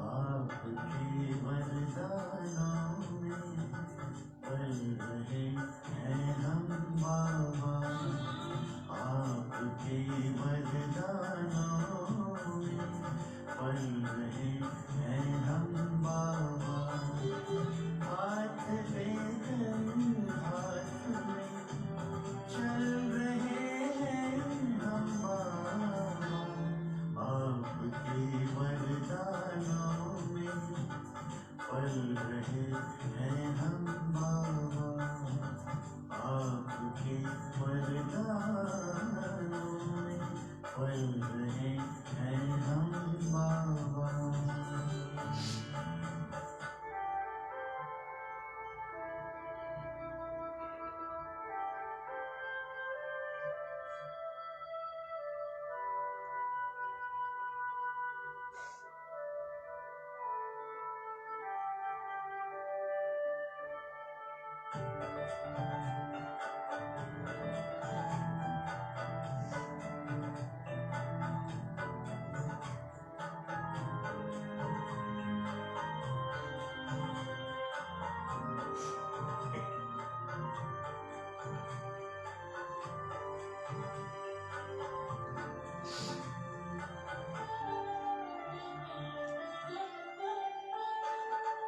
आपके वरदानों में पल रहे हैं हम बाबा, आपके वरदानों में पल रहे हैं हम बाबा। हाथ लेकर हाथ में चल रहे हैं हम बाबा, आपके वरदानों में पल रहे हैं हम बाबा, आपके वरदानों में पल रहे हैं हम बाबा।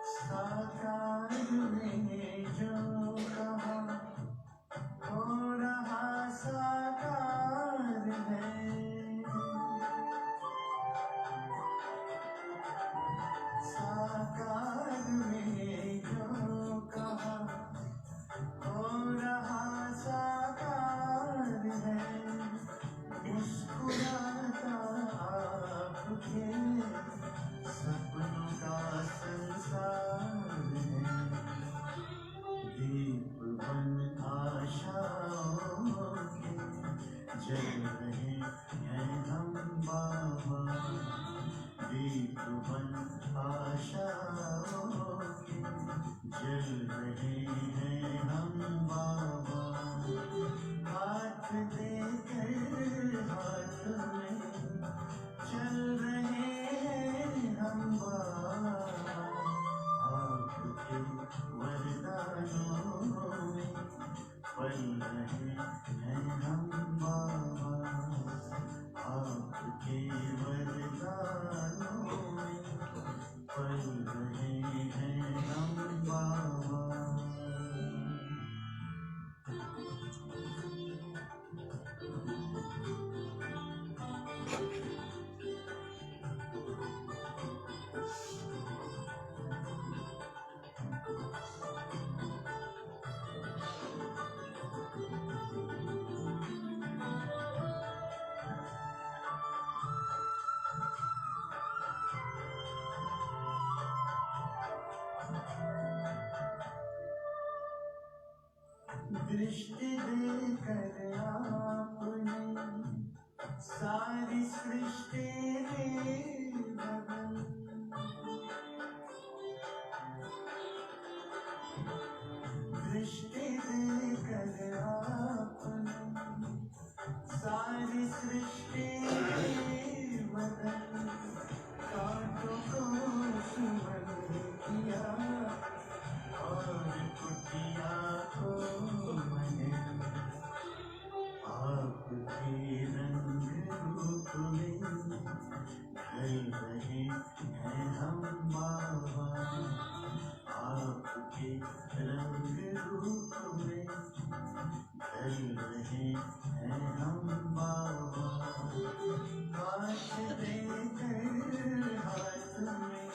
साकार में जो कहा हो रहा साकार है, साकार में जो कहा हो रहा साकार है। मुस्कुराता आपके सपनों का संसार है, दीप बन आशाओं के जल रहे हैं हम बाबा, दीप बन आशाओं के जल रहे हैं हम बाबा। हाथ देकर हाथ में चल रहे हैं हम बाबा, आपके वरदानों में पल रहे हैं हम बाबा, दृष्टि देकर आपने सारी सृष्टि रे बदल। दृष्टि देकर आपने सारी सृष्टि रे बदल। कांटों को सुमन किया और कुटिया को मंगल। आपके रंग रूप में ढल रहे हैं हम बाबा। आपके रंग रूप में ढल रहे हैं हम बाबा। हाथ देकर हाथ में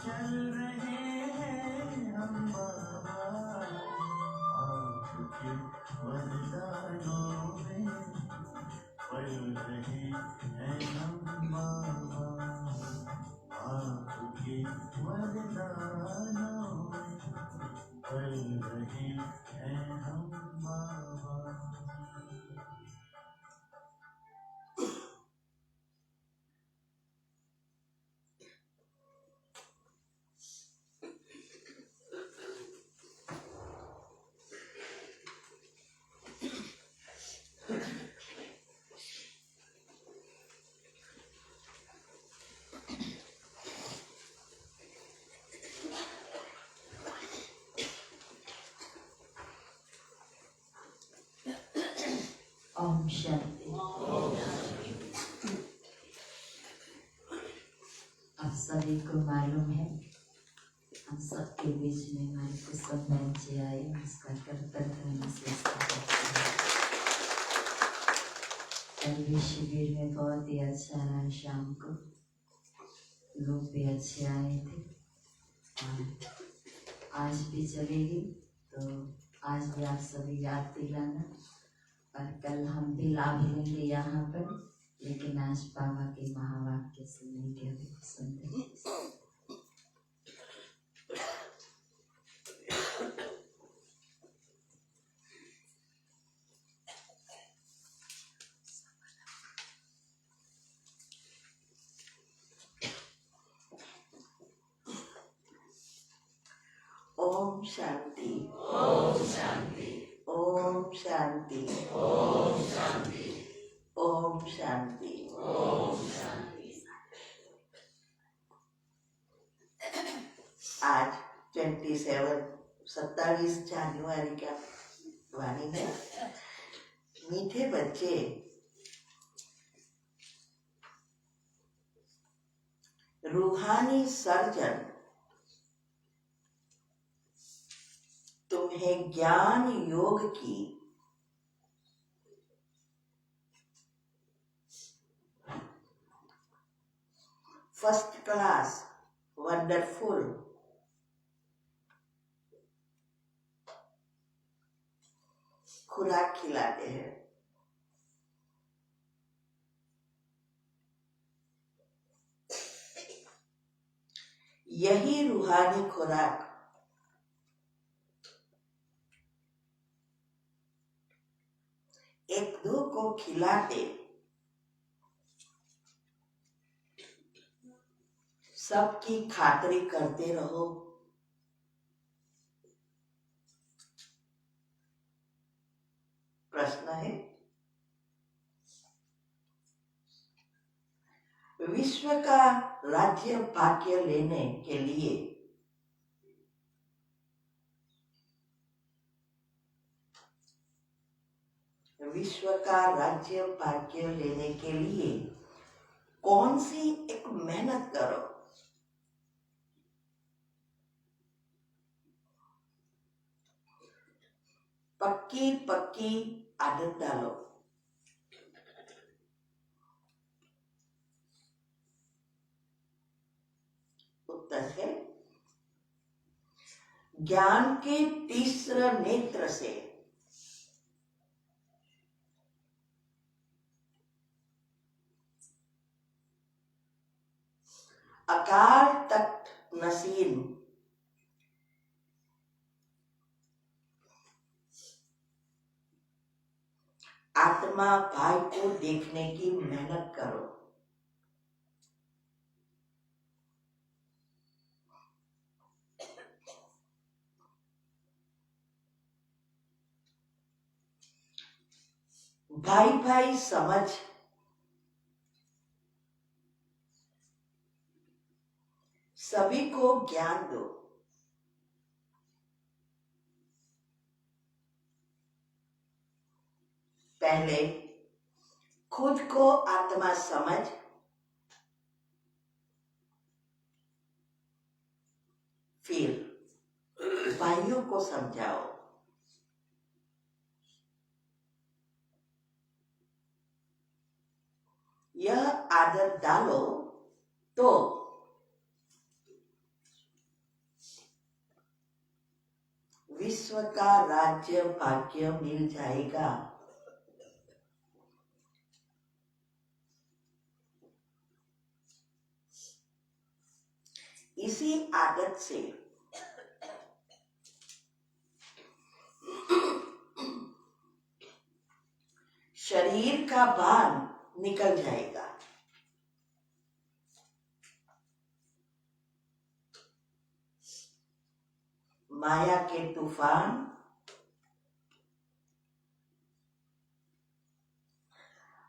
चल रहे हैं हम बाबा। आपके वरदानों में पल रहे हैं हम बाबा। आपके वरदानों में पल रहे हैं हम बाबा। ओम शांति। आप सभी को मालूम है हम सबके बीच में हमारे कुसुम बहन जी आए, उसका कर्तव्य कल भी शिविर में बहुत ही अच्छा रहा। शाम को लोग भी अच्छे आए थे और आज भी चलेगी तो आज भी आप सभी याद दिलाना और कल हम भी लाभ लेंगे यहाँ पर। लेकिन आज बाबा के महावाक्य सुनेंगे, अभी सुनते हैं। ओम शांति। ओम शांति। ओम शांति। ओम शांति। ओम शांति। ओम शांति। आज 27 जनवरी का वाणी है। मीठे बच्चे, रूहानी सर्जन तुम्हें ज्ञान योग की फर्स्ट क्लास वंडरफुल खुराक खिलाते हैं। यही रूहानी खुराक एक दो को खिलाते सबकी खातिरी करते रहो। प्रश्न है, विश्व का राज्य भाग्य लेने के लिए कौन सी एक मेहनत करो। पक्की पक्की आदत डालो। उत्तर है, ज्ञान के तीसरे नेत्र से अकाल तख्त नसीन आत्मा भाई को देखने की मेहनत करो। भाई भाई समझ सभी को ज्ञान दो। पहले खुद को आत्मा समझ, फिर भाइयों को समझाओ। यह आदत डालो तो विश्व का राज्य भाग्य मिल जाएगा। इसी आदत से शरीर का भान निकल जाएगा। माया के तूफान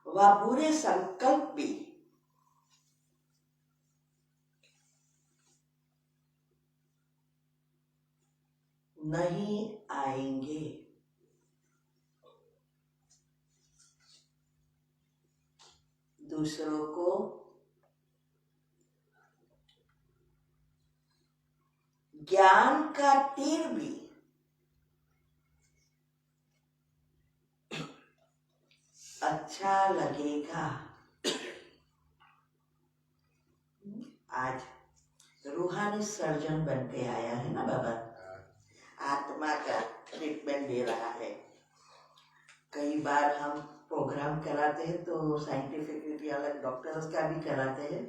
व बुरे संकल्प भी नहीं आएंगे। दूसरों को ज्ञान का तीर भी अच्छा लगेगा। आज रूहानी सर्जन बन के आया है ना बाबा, आत्मा का ट्रीटमेंट दे रहा है। कई बार हम प्रोग्राम कराते हैं तो साइंटिफिकली अलग डॉक्टर्स का भी कराते हैं,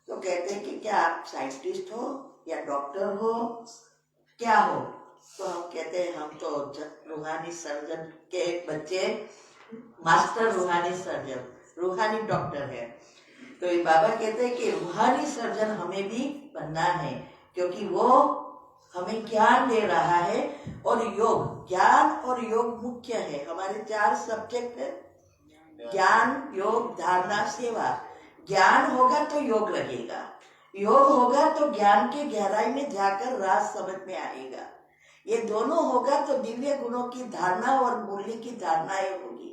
तो कहते हैं कि क्या आप साइंटिस्ट हो या डॉक्टर हो, क्या हो? तो हम कहते हैं हम तो रूहानी सर्जन के बच्चे, मास्टर रूहानी सर्जन, रूहानी डॉक्टर है। तो ये बाबा कहते हैं कि रूहानी सर्जन हमें भी बनना है, क्योंकि वो हमें ज्ञान दे रहा है। और योग, ज्ञान और योग मुख्य है। हमारे 4 सब्जेक्ट है, ज्ञान, योग, धारणा, सेवा। ज्ञान होगा तो योग लगेगा, योग होगा तो ज्ञान की गहराई में जाकर राज समझ में आएगा। ये दोनों होगा तो दिव्य गुणों की धारणा और मूल्य की धारणाएं होगी,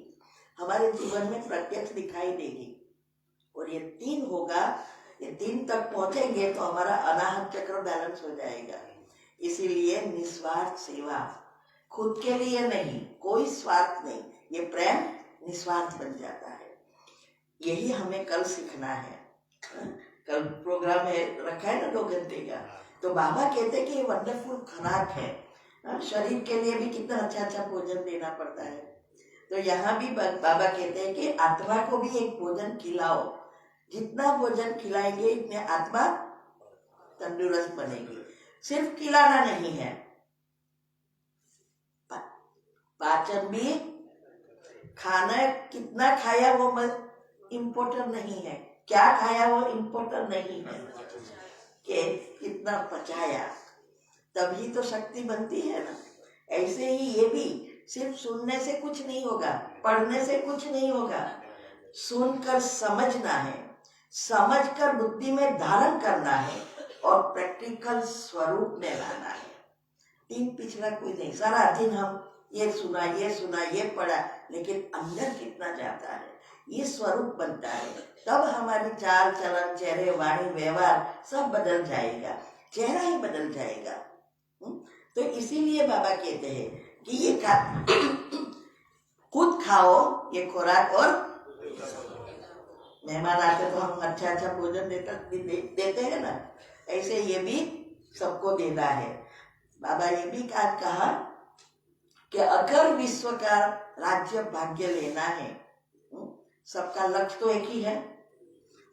हमारे जीवन में प्रत्यक्ष दिखाई देगी। और ये 3 होगा, ये 3 तक पहुंचेंगे तो हमारा अनाहत चक्र बैलेंस हो जाएगा। इसीलिए निस्वार्थ सेवा, खुद के लिए नहीं, कोई स्वार्थ नहीं, ये प्रेम निस्वार्थ बन जाता है। यही हमें कल सीखना है। कल प्रोग्राम है, रखा है ना 2 घंटे का, तो बाबा कहते हैं कि ये वंडरफुल खुराक है। शरीर के लिए भी कितना अच्छा अच्छा भोजन देना पड़ता है। तो यहाँ भी बाबा कहते हैं कि आत्मा को भी एक भोजन खिलाओ। जितना भोजन खिलाएंगे इतने आत्मा तंदुरुस्त बनेगी। सिर्फ खिलाना नहीं है, पाचन भी, खाना कितना खाया वो इम्पोर्टेंट नहीं है, क्या खाया वो इम्पोर्टेंट नहीं है, कि कितना पचाया, तभी तो शक्ति बनती है ना। ऐसे ही ये भी सिर्फ सुनने से कुछ नहीं होगा, पढ़ने से कुछ नहीं होगा, सुनकर समझना है, समझकर बुद्धि में धारण करना है और प्रैक्टिकल स्वरूप में लाना है। 3 पिछड़ा कोई नहीं। सारा दिन हम ये सुना, ये पढ़ा, लेकिन अंदर कितना जाता है, ये स्वरूप बनता है। तब हमारी चाल चलन, चेहरे, वाणी, व्यवहार सब बदल जाएगा, चेहरा ही बदल जाएगा। तो इसीलिए बाबा कहते हैं कि ये खुद खाओ ये खुराक, और मेहमान आते तो हम अच्छा अच्छा भोजन देते हैं ना, ऐसे ये भी सबको देना है। बाबा ये भी कहा कि अगर विश्व का राज्य भाग्य लेना है, सबका लक्ष्य तो एक ही है,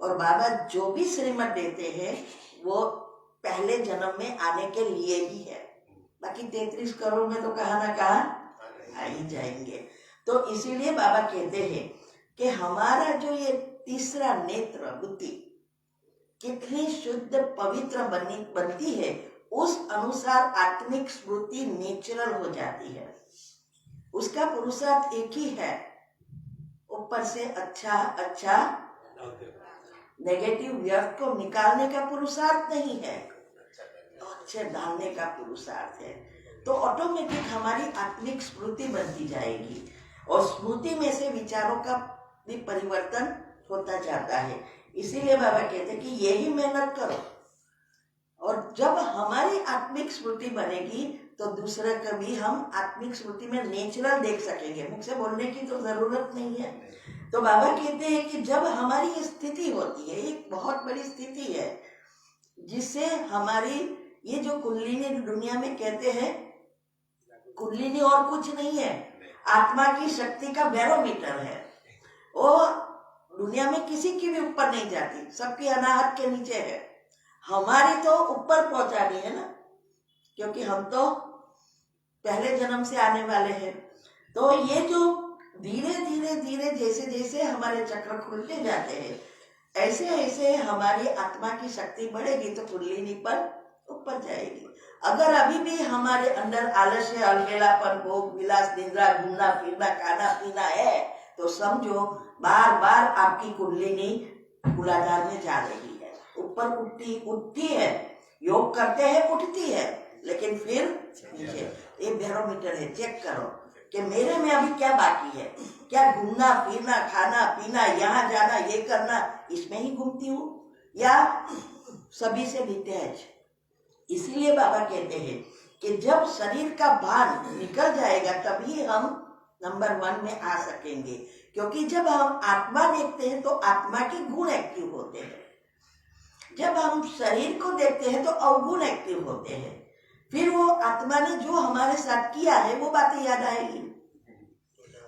और बाबा जो भी श्रीमत देते हैं वो पहले जन्म में आने के लिए ही है। बाकी 33 करोड़ में तो कहाँ ना कहाँ आ ही जाएंगे। तो तो इसीलिए बाबा कहते हैं कि हमारा जो ये तीसरा नेत्र बुद्धि कितनी शुद्ध पवित्र बनती है, उस अनुसार आत्मिक स्मृति नेचुरल हो जाती है। उसका पुरुषार्थ एक ही है, ऊपर से अच्छा नेगेटिव व्यर्थ को निकालने का पुरुषार्थ नहीं है, अच्छे डालने का पुरुषार्थ है। तो ऑटोमेटिक हमारी आत्मिक स्मृति बनती जाएगी और स्मृति में से विचारों का भी परिवर्तन होता जाता है। इसीलिए बाबा कहते हैं कि यही मेहनत करो, और जब हमारी आत्मिक स्मृति बनेगी तो दूसरे का भी हम आत्मिक स्मृति में नेचुरल देख सकेंगे। मुझ से बोलने की तो जरूरत नहीं है। तो बाबा कहते हैं कि जब हमारी स्थिति होती है, एक बहुत बड़ी स्थिति है जिससे हमारी ये जो कुंडलिनी दुनिया में कहते हैं, कुंडलिनी और कुछ नहीं है, आत्मा की शक्ति का बैरोमीटर है। वो दुनिया में किसी की भी ऊपर नहीं जाती, सबकी अनाहत के नीचे है। हमारी तो ऊपर पहुंचानी है ना, क्योंकि हम तो पहले जन्म से आने वाले हैं। तो ये जो धीरे धीरे जैसे जैसे हमारे चक्र खुलते जाते हैं, ऐसे ऐसे हमारी आत्मा की शक्ति बढ़ेगी तो कुंडलिनी पर ऊपर जाएगी। अगर अभी भी हमारे अंदर आलस्य, अलबेलापन, भोग विलास, निद्रा, घूमना फिरना, खाना पीना है, तो समझो बार बार आपकी कुंडलिनी मूलाधार में जा रही है, ऊपर उठती है, योग करते हैं उठती है, लेकिन फिर नीचे। ये बैरोमीटर है, चेक करो कि मेरे में अभी क्या बाकी है, क्या घूमना फिरना, खाना पीना, यहाँ जाना, ये करना, इसमें ही घूमती हूँ या सभी से डिटैच। इसलिए बाबा कहते हैं कि जब शरीर का भान निकल जाएगा तभी हम नंबर 1 में आ सकेंगे, क्योंकि जब हम आत्मा देखते हैं तो आत्मा के गुण एक्टिव होते हैं, जब हम शरीर को देखते हैं तो अवगुण एक्टिव होते हैं। फिर वो आत्मा ने जो हमारे साथ किया है वो बातें याद आएगी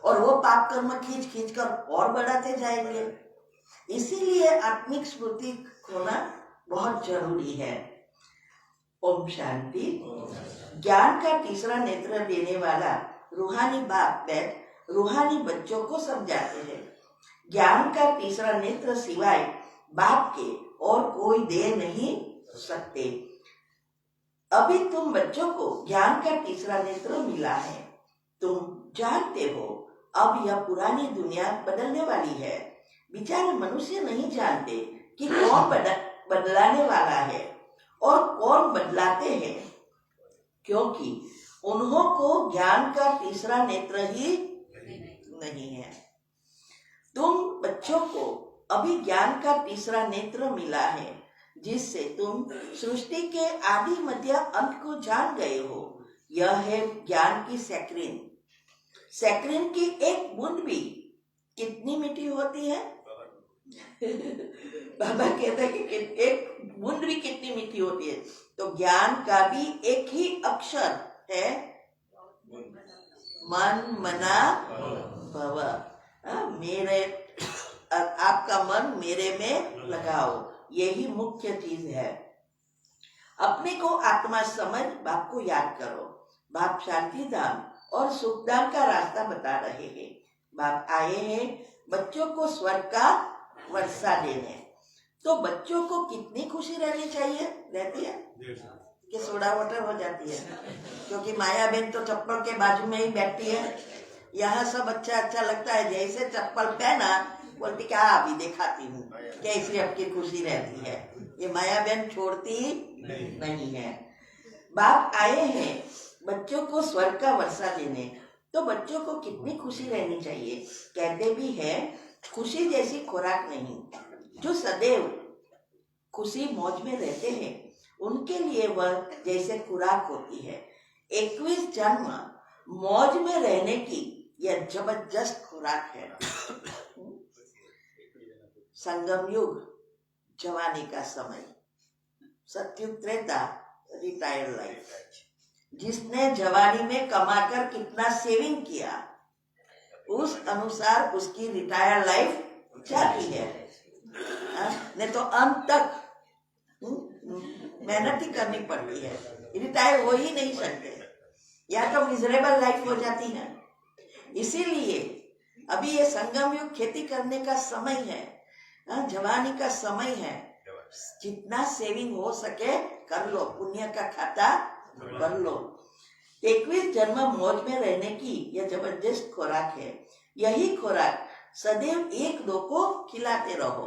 और वो पाप कर्म खींच कर और बढ़ाते जाएंगे। इसीलिए आत्मिक स्मृति होना बहुत जरूरी है। ओम शांति। ज्ञान का तीसरा नेत्र देने वाला रूहानी बाप बैठ रूहानी बच्चों को समझाते हैं। ज्ञान का तीसरा नेत्र सिवाय बाप के और कोई दे नहीं सकते। अभी तुम बच्चों को ज्ञान का तीसरा नेत्र मिला है। तुम जानते हो अब यह पुरानी दुनिया बदलने वाली है। बेचारे मनुष्य नहीं जानते कि कौन बदलाने वाला है और कौन बदलाते हैं, क्योंकि उन्हों को ज्ञान का तीसरा नेत्र ही नहीं है। तुम बच्चों को अभी ज्ञान का तीसरा नेत्र मिला है, जिससे तुम सृष्टि के आदि मध्य अंत को जान गए हो। यह है ज्ञान की सैक्रिन। सैक्रिन की एक बूंद भी कितनी मीठी होती है। बाबा कहते हैं कि एक बूंद भी कितनी मीठी होती है। तो ज्ञान का भी एक ही अक्षर है, मन मना भव। मेरे आपका मन मेरे में लगाओ, यही मुख्य चीज है। अपने को आत्मा समझ बाप को याद करो। बाप शांति धाम और सुखधाम का रास्ता बता रहे हैं। बाप आए हैं बच्चों को स्वर्ग का वर्षा देने। तो बच्चों को कितनी खुशी रहनी चाहिए, रहती है कि सोडा वाटर हो जाती है, क्योंकि माया बहन तो चप्पल के बाजू में ही बैठती है। यहाँ सब अच्छा लगता है, जैसे चप्पल पहना बोलती क्या अभी दिखाती हूँ, कैसी आपकी खुशी रहती है। ये माया बहन छोड़ती नहीं है। बाप आए हैं बच्चों को स्वर्ग का वर्षा देने। तो बच्चों को कितनी खुशी रहनी चाहिए। कहते भी है खुशी जैसी खुराक नहीं। जो सदैव खुशी मौज में रहते हैं उनके लिए वह जैसे खुराक होती है। 21 जन्म मौज में रहने की यह जबरदस्त खुराक है। संगम युग जवानी का समय, सत्युग त्रेता रिटायर्ड लाइफ। जिसने जवानी में कमाकर कितना सेविंग किया उस अनुसार उसकी रिटायर्ड लाइफ जाती है। नहीं तो अंत तक मेहनत ही करनी पड़ती है, रिटायर हो ही नहीं सकते। या तो मिजरेबल लाइफ हो जाती है इसीलिए अभी ये संगम युग खेती करने का समय है, जवानी का समय है। जितना सेविंग हो सके कर लो, पुण्य का खाता भर लो। 21 जन्म मौज में रहने की यह जबरदस्त खुराक है। यही खुराक सदैव एक दो को खिलाते रहो।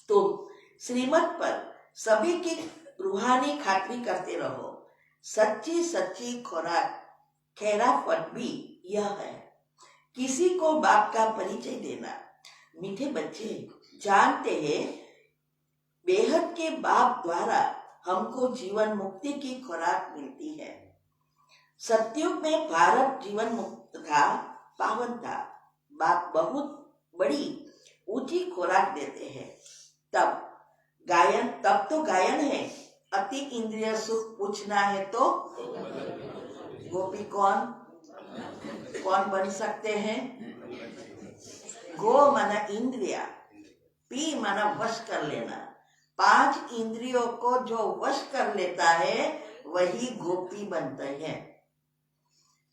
तुम श्रीमत पर सभी की रूहानी खातरी करते रहो। सच्ची सच्ची खुराक खैराफत भी यह है, किसी को बाप का परिचय देना। मीठे बच्चे जानते हैं, बेहद के बाप द्वारा हमको जीवन मुक्ति की खुराक मिलती है। सतयुग में भारत जीवन मुक्त था, पावन था। बाप बहुत बड़ी ऊंची खुराक देते हैं। तब तो गायन है, अति इंद्रिय सुख पूछना है तो गोपी कौन बन सकते हैं? गो माना इंद्रिया, पी माना वश कर लेना। 5 इंद्रियों को जो वश कर लेता है वही गोपी बनते हैं।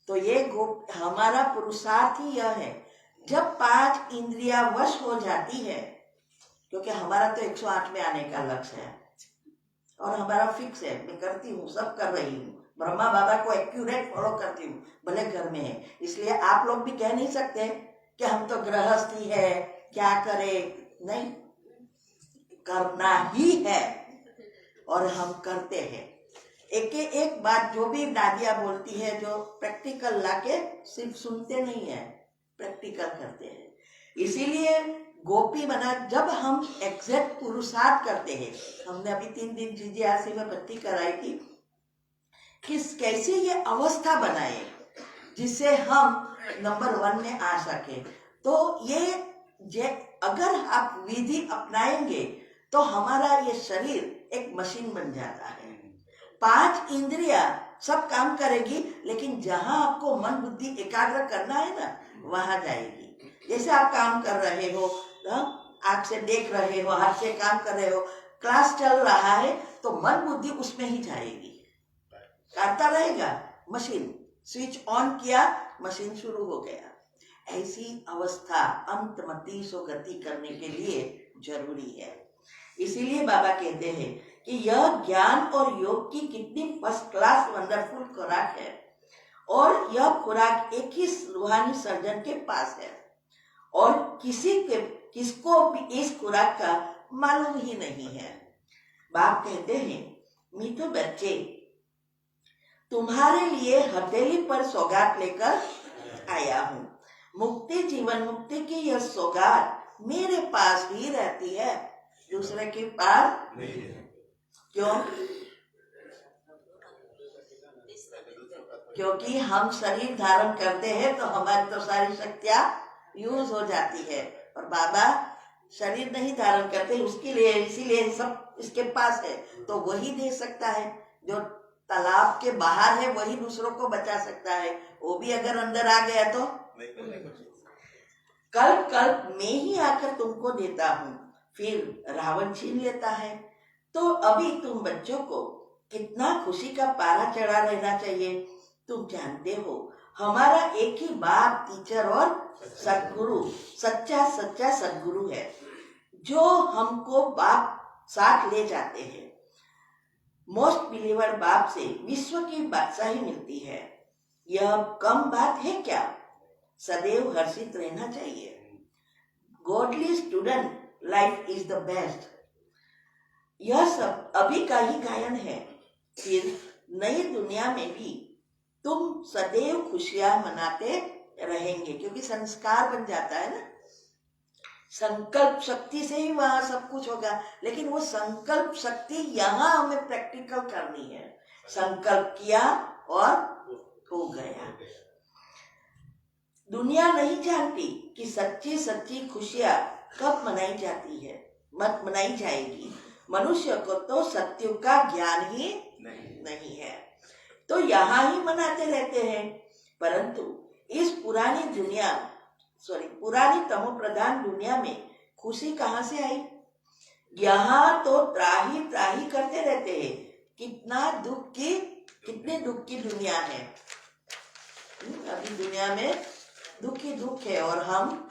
तो ये हमारा पुरुषार्थ ही यह है। जब 5 इंद्रिया वश हो जाती है, क्योंकि हमारा तो 108 में आने का लक्ष्य है और हमारा फिक्स है, मैं करती हूँ, सब कर रही हूँ, ब्रह्मा बाबा को एक्यूरेट फॉलो करती हूँ, भले घर में है। इसलिए आप लोग भी कह नहीं सकते कि हम तो गृहस्थी है, क्या करे। नहीं, करना ही है और हम करते हैं। एक बात जो भी दादिया बोलती है, जो प्रैक्टिकल लाके सिर्फ सुनते नहीं है, प्रैक्टिकल करते हैं। इसीलिए गोपी बना, जब हम एग्जैक्ट पुरुषार्थ करते हैं। हमने अभी 3 दिन जीजीआरसी में भर्ती कराई थी, कैसे ये अवस्था बनाए जिससे हम नंबर 1 में आ सके। तो ये अगर आप विधि अपनाएंगे तो हमारा ये शरीर एक मशीन बन जाता है। 5 इंद्रिया सब काम करेगी, लेकिन जहां आपको मन बुद्धि एकाग्र करना है ना, वहां जाएगी। जैसे आप काम कर रहे हो, आंख से देख रहे हो, हाथ से काम कर रहे हो, क्लास चल रहा है तो मन बुद्धि उसमें ही जाएगी, करता रहेगा। मशीन स्विच ऑन किया, मशीन शुरू हो गया। ऐसी अवस्था अंतमति सो गति करने के लिए जरूरी है। इसीलिए बाबा कहते हैं कि यह ज्ञान और योग की कितनी फर्स्ट क्लास वंडरफुल खुराक है, और यह खुराक एक ही रूहानी सर्जन के पास है, और किसको भी इस खुराक का मालूम ही नहीं है। बाप कहते हैं, मीठे बच्चे, तुम्हारे लिए हथेली पर सौगात लेकर आया हूँ। मुक्ति, जीवन मुक्ति की यह सौगात मेरे पास ही रहती है, दूसरे के पास नहीं है। क्यों? क्योंकि हम शरीर धारण करते हैं तो हमारी तो सारी शक्तियां यूज हो जाती है, और बाबा शरीर नहीं धारण करते, उसके लिए इसीलिए सब इसके पास है, तो वही दे सकता है। जो तालाब के बाहर है वही दूसरों को बचा सकता है, वो भी अगर अंदर आ गया तो कल्प में ही आकर तुमको देता हूँ, फिर रावण छीन लेता है। तो अभी तुम बच्चों को कितना खुशी का पारा चढ़ा रहना चाहिए। तुम जानते हो, हमारा एक ही बाप, टीचर और सदगुरु, सच्चा सदगुरु है, जो हमको बाप साथ ले जाते हैं। मोस्ट बिलीवर बाप से विश्व की बादशाही मिलती है, यह कम बात है क्या? सदैव हर्षित रहना चाहिए। Godly student life is the best. यह सब अभी का ही गायन है, फिर नई दुनिया में भी तुम सदैव खुशियां मनाते रहेंगे, क्योंकि संस्कार बन जाता है ना। संकल्प शक्ति से ही वहां सब कुछ होगा, लेकिन वो संकल्प शक्ति यहाँ हमें प्रैक्टिकल करनी है। संकल्प किया और हो गया। दुनिया नहीं जानती कि सच्ची खुशियां कब मनाई जाती है, मत मनाई जाएगी। मनुष्य को तो सत्य का ज्ञान ही नहीं है, तो यहाँ ही मनाते रहते हैं। परंतु इस पुरानी तमो प्रधान दुनिया में खुशी कहाँ से आई? यहाँ तो त्राही करते रहते हैं। कितने दुख की दुनिया है। अभी दुनिया में दुखी दुख है और हम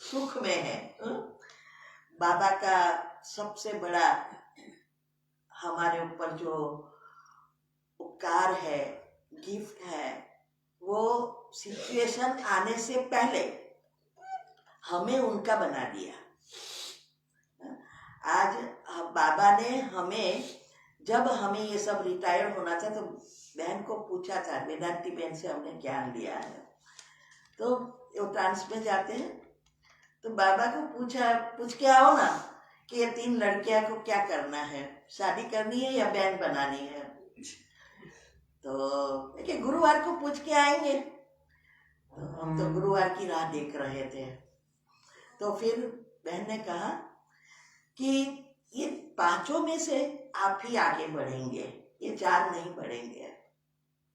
सुख में हैं। बाबा का सबसे बड़ा हमारे ऊपर जो उपकार है, गिफ्ट है, वो सिचुएशन आने से पहले हमें उनका बना दिया। आज बाबा ने हमें, जब हमें ये सब रिटायर होना था तो बहन को पूछा था, वेदांती बहन से हमने ज्ञान लिया है, तो वो ट्रांस में जाते हैं, तो बाबा को पूछ के आओ ना कि ये 3 लड़कियां को क्या करना है, शादी करनी है या बहन बनानी है। तो देखिए गुरुवार को पूछ के आएंगे। तो हम तो गुरुवार की राह देख रहे थे। तो फिर बहन ने कहा कि ये 5 में से आप ही आगे बढ़ेंगे, ये 4 नहीं बढ़ेंगे।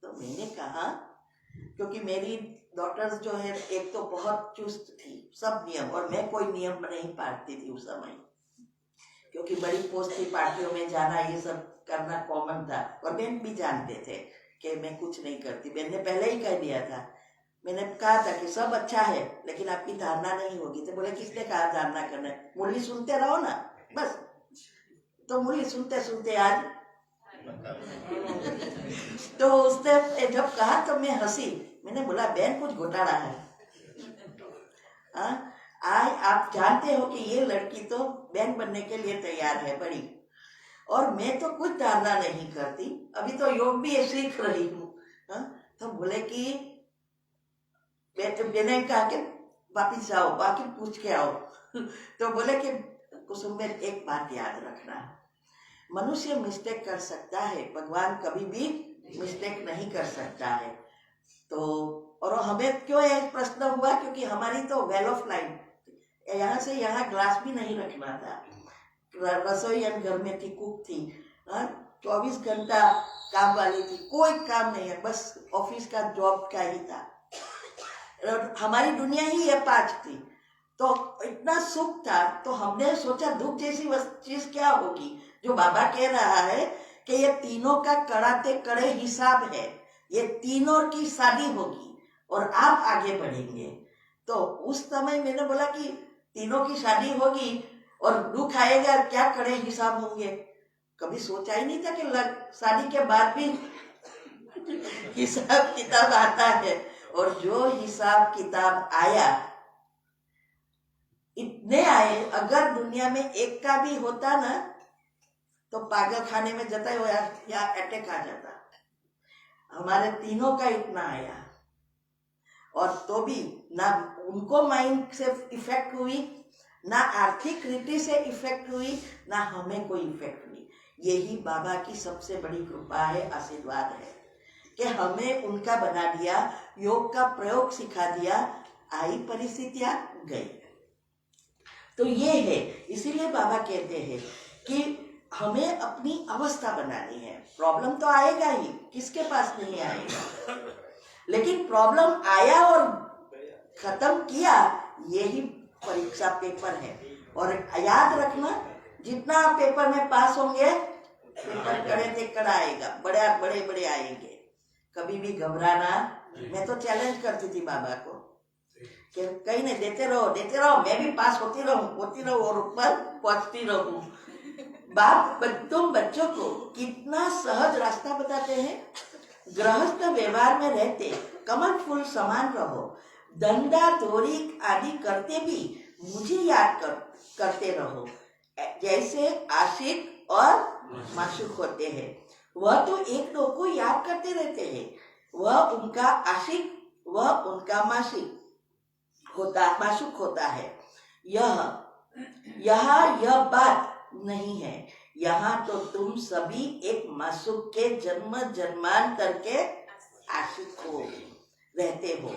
तो मैंने कहा, क्योंकि मेरी डॉटर्स जो है एक तो बहुत चुस्त थी, सब नियम, और मैं कोई नियम नहीं पालती थी उस समय, क्योंकि बड़ी पोस्ट की पार्टियों में जाना, ये सब करना कॉमन था, और बहन भी जानते थे कि मैं कुछ नहीं करती। बहन ने पहले ही कह दिया था, मैंने कहा था कि सब अच्छा है लेकिन आपकी धारणा नहीं होगी। तो बोले किसने कहा धारणा करना है, मुरली सुनते रहो ना बस। तो मुरली सुनते सुनते आज तो उसने जब कहा तो मैं हंसी। मैंने बोला बहन कुछ घोटाला है। आज आप जानते हो कि ये लड़की तो बहन बनने के लिए तैयार है बड़ी, और मैं तो कुछ धारणा नहीं करती, अभी तो योग भी सीख रही हूँ। तो बोले कि मैंने कहा कि वापिस जाओ, बाकी पूछ के आओ। तो बोले कि कुसुम में एक बात याद रखना, मनुष्य मिस्टेक कर सकता है, भगवान कभी भी मिस्टेक नहीं कर सकता है। तो और हमें क्यों ये प्रश्न हुआ, क्योंकि हमारी तो वेल ऑफ लाइफ, यहाँ से यहाँ ग्लास भी नहीं रखना था, रसोई घर में थी, कुक थी, 24 घंटा काम वाली थी, कोई काम नहीं है, बस ऑफिस का जॉब का ही था। हमारी दुनिया ही ये 5 थी, तो इतना सुख था। तो हमने सोचा दुख जैसी चीज क्या होगी, जो बाबा कह रहा है कि ये तीनों का कड़ाते कड़े हिसाब है, ये तीनों की शादी होगी और आप आगे बढ़ेंगे। तो उस समय मैंने बोला कि तीनों की शादी होगी और दुख आएगा, क्या कड़े हिसाब होंगे। कभी सोचा ही नहीं था कि शादी के बाद भी हिसाब किताब आता है। और जो हिसाब किताब आया, इतने आए, अगर दुनिया में एक का भी होता ना तो पागल खाने में जाता या अटैक आ जाता। हमारे तीनों का इतना आया, और तो भी ना उनको माइंड से इफेक्ट हुई, ना आर्थिक रीति से इफेक्ट हुई, ना हमें कोई इफेक्ट हुई। यही बाबा की सबसे बड़ी कृपा है, आशीर्वाद है कि हमें उनका बना दिया, योग का प्रयोग सिखा दिया, आई परिस्थितियां गई। तो ये है, इसीलिए बाबा कहते हैं कि हमें अपनी अवस्था बनानी है। प्रॉब्लम तो आएगा ही, किसके पास नहीं आएगा, लेकिन प्रॉब्लम आया और खत्म किया, यही परीक्षा पेपर है। और याद रखना, जितना पेपर में पास होंगे, पेपर कड़े से कड़ा आएगा, बड़े बड़े आएंगे। कभी भी घबराना। मैं तो चैलेंज करती थी बाबा को कि कहीं नहीं, देते रहो, मैं भी पास होती रहूं और ऊपर पहुंचती रहूं। बाप तुम बच्चों को कितना सहज रास्ता बताते हैं। गृहस्थ व्यवहार में रहते कमल फूल समान रहो, धंधा धोरी आदि करते भी मुझे याद करते रहो। जैसे आशिक और माशूक होते हैं, वह तो एक दो को याद करते रहते हैं, वह उनका आशिक, वह उनका माशूक होता है। यह बात नहीं है, यहाँ तो तुम सभी एक माशूक के जन्म जन्मांतर के आशिक हो रहते हो।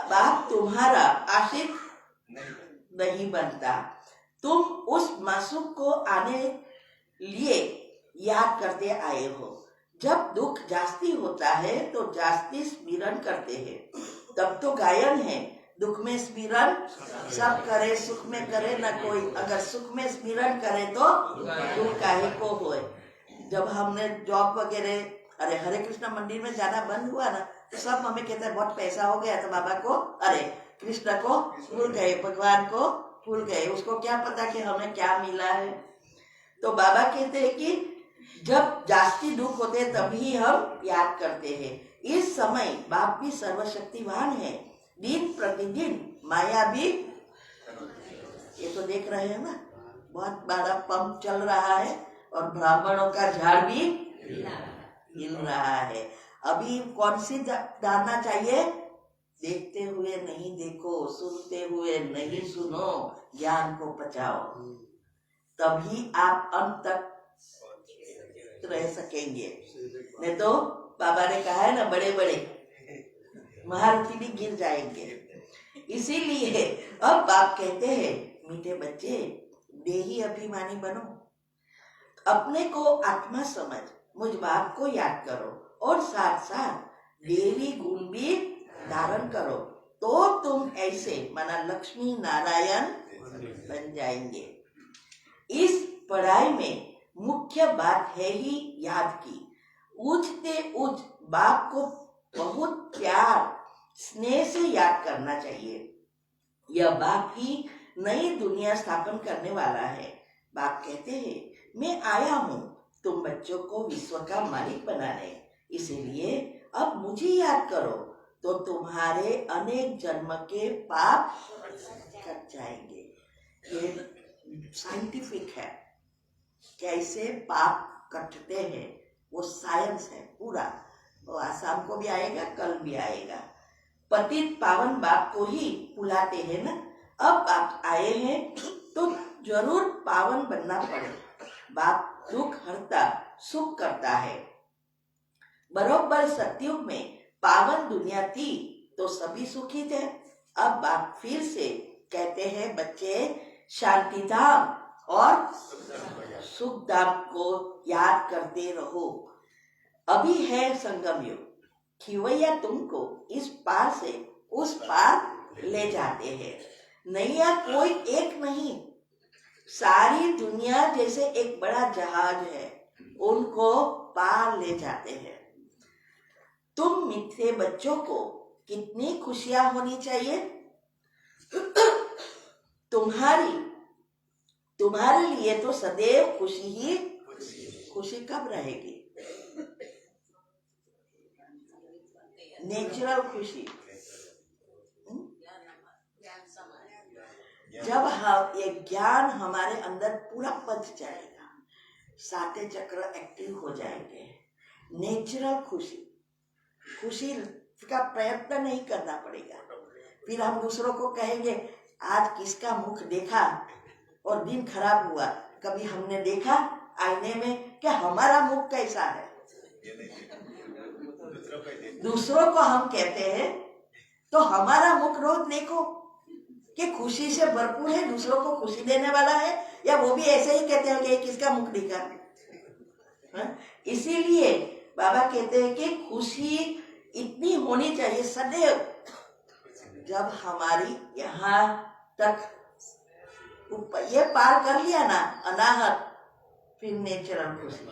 बाप तुम्हारा आशिक नहीं बनता, तुम उस माशूक को आने लिए याद करते आए हो। जब दुख जास्ती होता है तो जास्ती स्मरण करते हैं, तब तो गायन है, दुख में स्मरण सब करे, सुख में करे न कोई। अगर सुख में स्मरण करे तो दुख काहे को होए। जब हमने जॉब वगैरह, अरे हरे कृष्णा मंदिर में जाना बंद हुआ ना, तो सब हमें कहता है बहुत पैसा हो गया तो बाबा को, अरे कृष्ण को भूल गए, भगवान को भूल गए, उसको क्या पता कि हमें क्या मिला है। तो बाबा कहते हैं कि जब जास्ती दुख होते हैं तभी हम याद करते हैं। इस समय बाप भी सर्वशक्तिवान है, दिन प्रतिदिन माया भी, ये तो देख रहे हैं ना, बहुत बड़ा पंप चल रहा है और ब्राह्मणों का झाड़ भी हिल रहा है। अभी कौन सी डालना चाहिए? देखते हुए नहीं देखो, सुनते हुए नहीं सुनो, ज्ञान को पचाओ, तभी आप अंत तक रह सकेंगे। नहीं तो बाबा ने कहा है ना, बड़े बड़े महारथी भी गिर जाएंगे। इसीलिए अब बाप कहते हैं, मीठे बच्चे देही अभिमानी बनो, अपने को आत्मा समझ मुझ बाप को याद करो और साथ साथ देवी गुण भी धारण करो, तो तुम ऐसे माना लक्ष्मी नारायण बन जाएंगे। इस पढ़ाई में मुख्य बात है ही याद की। उठते उठ बाप को बहुत प्यार स्नेह से याद करना चाहिए। यह बाप ही नई दुनिया स्थापन करने वाला है। बाप कहते हैं, मैं आया हूँ तुम बच्चों को विश्व का मालिक बनाने, इसीलिए अब मुझे याद करो तो तुम्हारे अनेक जन्म के पाप कट जाएंगे। ये साइंटिफिक है, कैसे पाप कटते हैं, वो साइंस है पूरा। वो आसाम को भी आएगा, कल भी आएगा। पतित पावन बाप को ही बुलाते हैं ना। अब आप आए हैं तो जरूर पावन बनना पड़े। बाप दुख हरता सुख करता है। बरोबर सतयुग में पावन दुनिया थी तो सभी सुखी थे। अब बाप फिर से कहते हैं, बच्चे शांति धाम और सुख धाम को याद करते रहो। अभी है संगम युग, खिवैया तुमको इस पार से उस पार ले जाते हैं। नैया कोई एक नहीं, सारी दुनिया जैसे एक बड़ा जहाज है, उनको पार ले जाते हैं। तुम मीठे बच्चों को कितनी खुशियां होनी चाहिए। तुम्हारे लिए तो सदैव खुशी ही खुशी कब रहेगी? नेचुरल खुशी। जब हम ये ज्ञान हमारे अंदर पूरा पच जाएगा, साते चक्र एक्टिव हो जाएंगे। नेचुरल खुशी, खुशी का प्रयत्न नहीं करना पड़ेगा। फिर हम दूसरों को कहेंगे, आज किसका मुख देखा और दिन खराब हुआ। कभी हमने देखा आईने में कि हमारा मुख कैसा है? दूसरों को हम कहते हैं तो हमारा मुख रोज देखो कि खुशी से भरपूर है, दूसरों को खुशी देने वाला है, या वो भी ऐसे ही कहते हैं कि किसका मुख दिखा। इसीलिए बाबा कहते हैं कि खुशी इतनी होनी चाहिए सदैव। जब हमारी यहाँ तक ये पार कर लिया ना अनाहत, फिर नेचुरल खुशी।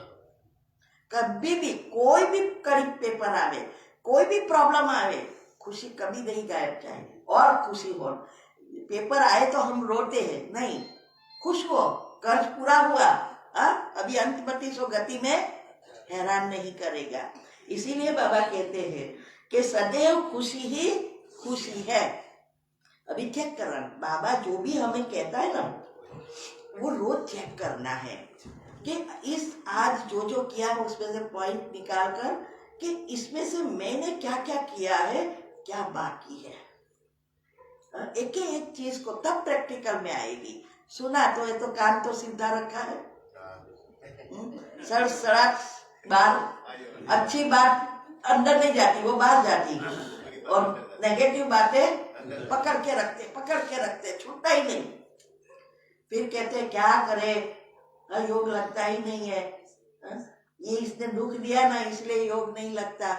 कभी भी कोई भी करीब पेपर आवे, कोई भी प्रॉब्लम आवे, खुशी कभी नहीं गायब जाएगी। और खुशी हो, पेपर आए तो हम रोते हैं नहीं, खुश हो, कर्ज पूरा हुआ, अभी अंतमति सो गति में हैरान नहीं करेगा। इसीलिए बाबा कहते हैं कि सदैव खुशी ही खुशी है। अभी चेक करना, बाबा जो भी हमें कहता है ना, वो रोज चेक करना है कि इस आज जो जो किया है उसमें से पॉइंट निकाल कर कि इसमें से मैंने क्या क्या किया है, क्या बाकी है। एक एक चीज को तब प्रैक्टिकल में आएगी। सुना तो ये तो कान तो सीधा रखा है, सड़ सड़ाट बात, अच्छी बात अंदर नहीं जाती, वो बाहर जाती है, और नेगेटिव बातें पकड़ के रखते छूटता ही नहीं। फिर कहते क्या करे, योग लगता ही नहीं है, ये इसने दुख दिया ना इसलिए योग नहीं लगता,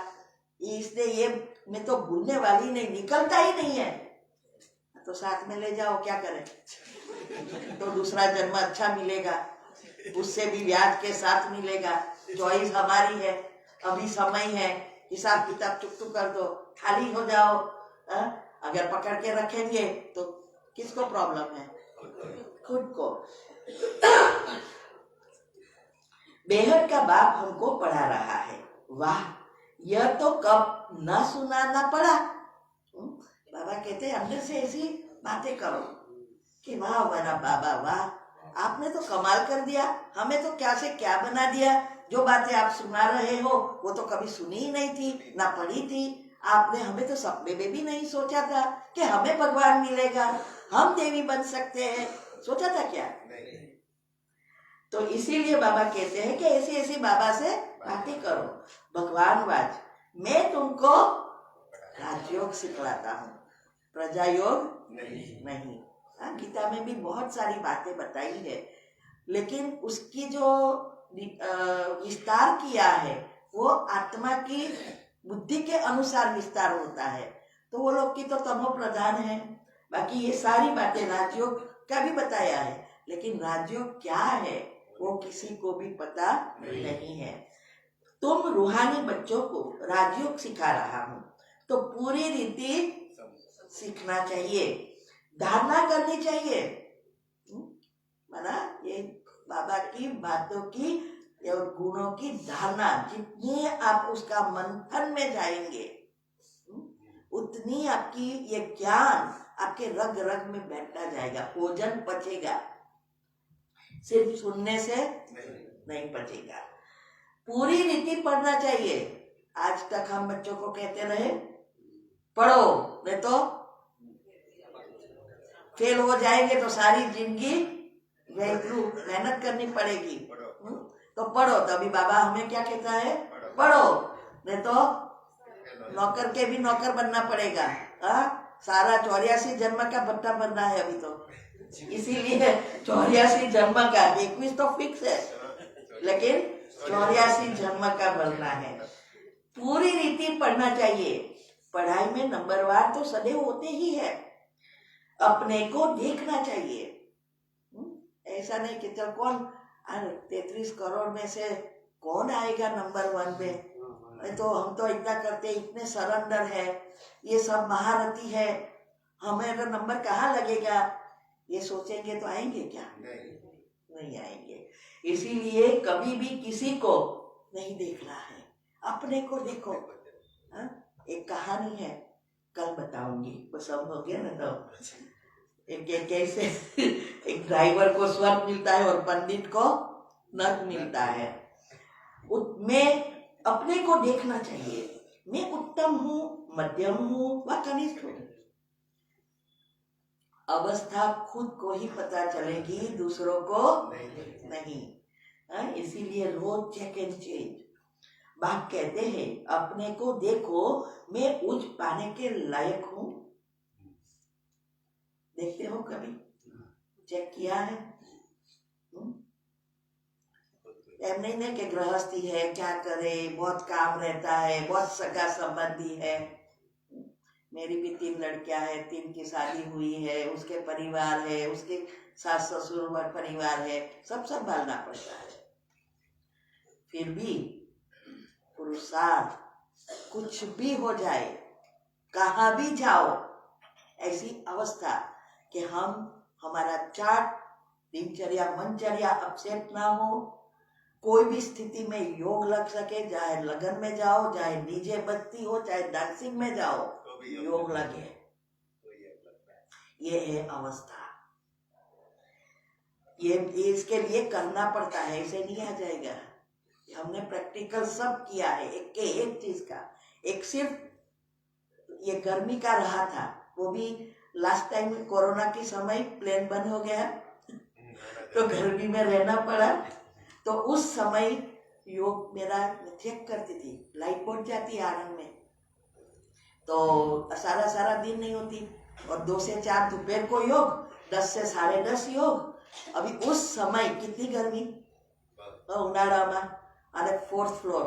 ये इसने ये मैं तो भूलने वाली नहीं, निकलता ही नहीं है। तो साथ में ले जाओ, क्या करें, तो दूसरा जन्म अच्छा मिलेगा, उससे भी ब्याज के साथ मिलेगा। चॉइस हमारी है, अभी समय है, हिसाब किताब चुप कर दो, खाली हो जाओ। अगर पकड़ के रखेंगे तो किसको प्रॉब्लम है? खुद को। बेहद का बाप हमको पढ़ा रहा है। वाह, यह तो कब ना सुना ना पढ़ा। बाबा कहते हैं अंदर से ऐसी बातें करो कि वाह मेरा बाबा, वाह आपने तो कमाल कर दिया, हमें तो क्या से क्या बना दिया। जो बातें आप सुना रहे हो वो तो कभी सुनी ही नहीं थी, ना पढ़ी थी आपने। हमें तो सपने में भी नहीं सोचा था कि हमें भगवान मिलेगा, हम देवी बन सकते हैं। सोचा था क्या? तो इसीलिए बाबा कहते हैं कि ऐसी ऐसी बाबा से बातें करो, भगवानवाद। मैं तुमको राजयोग सिखलाता हूँ, प्रजा योग नहीं। गीता में भी बहुत सारी बातें बताई है, लेकिन उसकी जो विस्तार किया है वो आत्मा की बुद्धि के अनुसार विस्तार होता है। तो वो लोग की तो तमो प्रधान है। बाकी ये सारी बातें राजयोग का भी बताया है, लेकिन राजयोग क्या है वो किसी को भी पता नहीं है। तुम रूहानी बच्चों को राजयोग सिखा रहा हूँ, तो पूरी रीति सीखना चाहिए, धारणा करनी चाहिए। माना ये बाबा की बातों की और गुणों की धारणा, जितनी आप उसका मंथन में जाएंगे उतनी आपकी ये ज्ञान आपके रग रग में बैठता जाएगा, ओजन पचेगा। सिर्फ सुनने से नहीं पचेगा, पूरी रीति पढ़ना चाहिए। आज तक हम बच्चों को कहते रहे पढ़ो, नहीं तो फेल हो जाएंगे, तो सारी जिंदगी मेहनत करनी पड़ेगी। तो पढ़ो। तो अभी बाबा हमें क्या कहता है? पढ़ो, नहीं तो नौकर के भी नौकर बनना पड़ेगा। सारा 84 जन्म का भत्ता बनना है अभी तो, इसीलिए 84 जन्म का, 21 तो फिक्स है, लेकिन 84 जन्म का बनना है। पूरी रीति पढ़ना चाहिए। पढ़ाई में नंबरवार तो सदैव होते ही है, अपने को देखना चाहिए। ऐसा नहीं कि चल कौन 33 करोड़ में से कौन आएगा नंबर 1 में, तो हम तो इतना करते, इतने सरेंडर है, ये सब महारथी है, हमें तो नंबर कहाँ लगेगा, ये सोचेंगे तो आएंगे क्या? नहीं आएंगे। इसीलिए कभी भी किसी को नहीं देखना है, अपने को देखो। एक कहानी है, कल बताऊंगी, वो सब हो गया ना। तो एक कैसे एक ड्राइवर को स्वर्ग मिलता है और पंडित को नर्क मिलता है। मैं अपने को देखना चाहिए, मैं उत्तम हूँ, मध्यम हूँ व कनिष्ठ हूँ। अवस्था खुद को ही पता चलेगी, दूसरों को नहीं। इसीलिए रोज चेक एंड चेंज। बाप कहते हैं अपने को देखो, मैं उच्च पाने के लायक हूँ। देखते हो कभी? चेक किया है? एम नहीं कि गृहस्थी है, क्या करे, बहुत काम रहता है, बहुत सगा संबंधी है। मेरी भी 3 लड़कियां हैं, 3 की शादी हुई है, उसके परिवार है, उसके सास ससुर व परिवार है, सब संभालना पड़ता है। फिर भी पुरुषार्थ, कुछ भी हो जाए, कहाँ भी जाओ, ऐसी अवस्था कि हमारा चार्ट, दिनचर्या, मनचर्या अपसेट ना हो, कोई भी स्थिति में योग लग सके, चाहे लगन में जाओ, चाहे डीजे बजती हो, चाहे डांसिंग में जाओ, योग लगे। ये है अवस्था। ये इसके लिए करना पड़ता है, ऐसे नहीं आ जाएगा। हमने प्रैक्टिकल सब किया है, एक चीज का। एक सिर्फ ये गर्मी का रहा था, वो भी लास्ट टाइम कोरोना के समय प्लेन बंद हो गया तो गर्मी में रहना पड़ा। तो उस समय योग मेरा चेक करती थी, लाइट पहुंच जाती आनंद में, तो सारा दिन नहीं होती, और 2 से 4 दोपहर को योग, 10 से 10:30 योग। अभी उस समय कितनी गर्मी, उनाड़ा में, अरे 4th फ्लोर,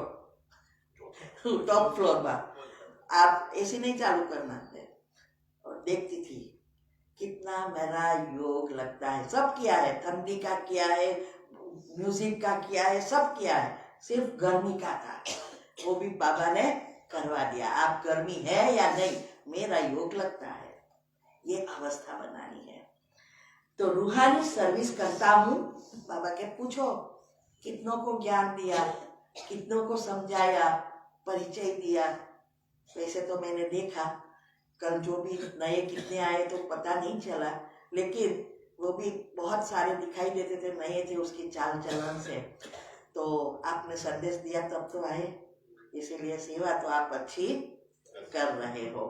टॉप फ्लोर में, आप एसी नहीं चालू करना है। और देखती थी कितना मेरा योग लगता है। सब किया है, ठंडी का किया है, म्यूजिक का किया है, सब किया है, सिर्फ गर्मी का था। वो भी बाबा ने करवा दिया, आप गर्मी है या नहीं, मेरा योग लगता है, ये अवस्था बनानी है। तो रूहानी सर्विस करता हूँ, बाबा के पूछो कितनों को ज्ञान दिया, कितनों को समझाया, परिचय दिया। वैसे तो मैंने देखा कल जो भी नए कितने आए तो पता नहीं चला, लेकिन वो भी बहुत सारे दिखाई देते थे, नए थे उसकी चाल चलन से। तो आपने संदेश दिया तब तो आए, इसीलिए सेवा तो आप अच्छी कर रहे हो।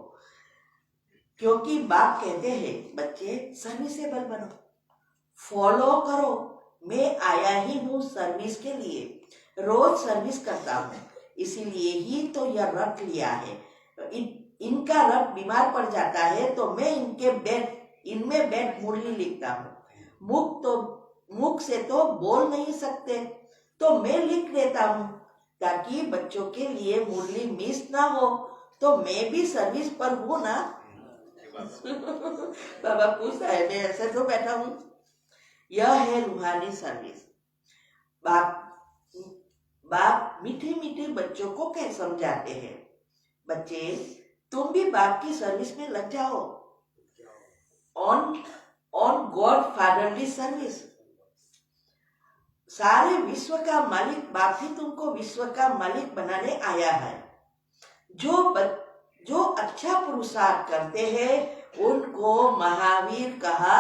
क्योंकि बाप कहते हैं बच्चे सर्विसेबल बनो, फॉलो करो, मैं आया ही हूँ सर्विस के लिए, रोज सर्विस करता हूँ, इसीलिए ही तो यह रथ लिया है। इनका रथ बीमार पड़ जाता है तो मैं इनमें बैठ मुरली लिखता हूँ। मुख से तो बोल नहीं सकते तो मैं लिख देता हूँ, ताकि बच्चों के लिए मुरली मिस ना हो। तो मैं भी सर्विस पर हूँ ना। बाबा पूछता है, मैं ऐसे तो बैठा हूँ। यह है रूहानी सर्विस। बाप मीठे मीठे बच्चों को क्या समझाते हैं, बच्चे तुम भी बाप की सर्विस में लग जाओ, ऑन गॉड फादरली सर्विस। सारे विश्व का मालिक बाप ही तुमको विश्व का मालिक बनाने आया है। जो अच्छा पुरुषार्थ करते हैं उनको महावीर कहा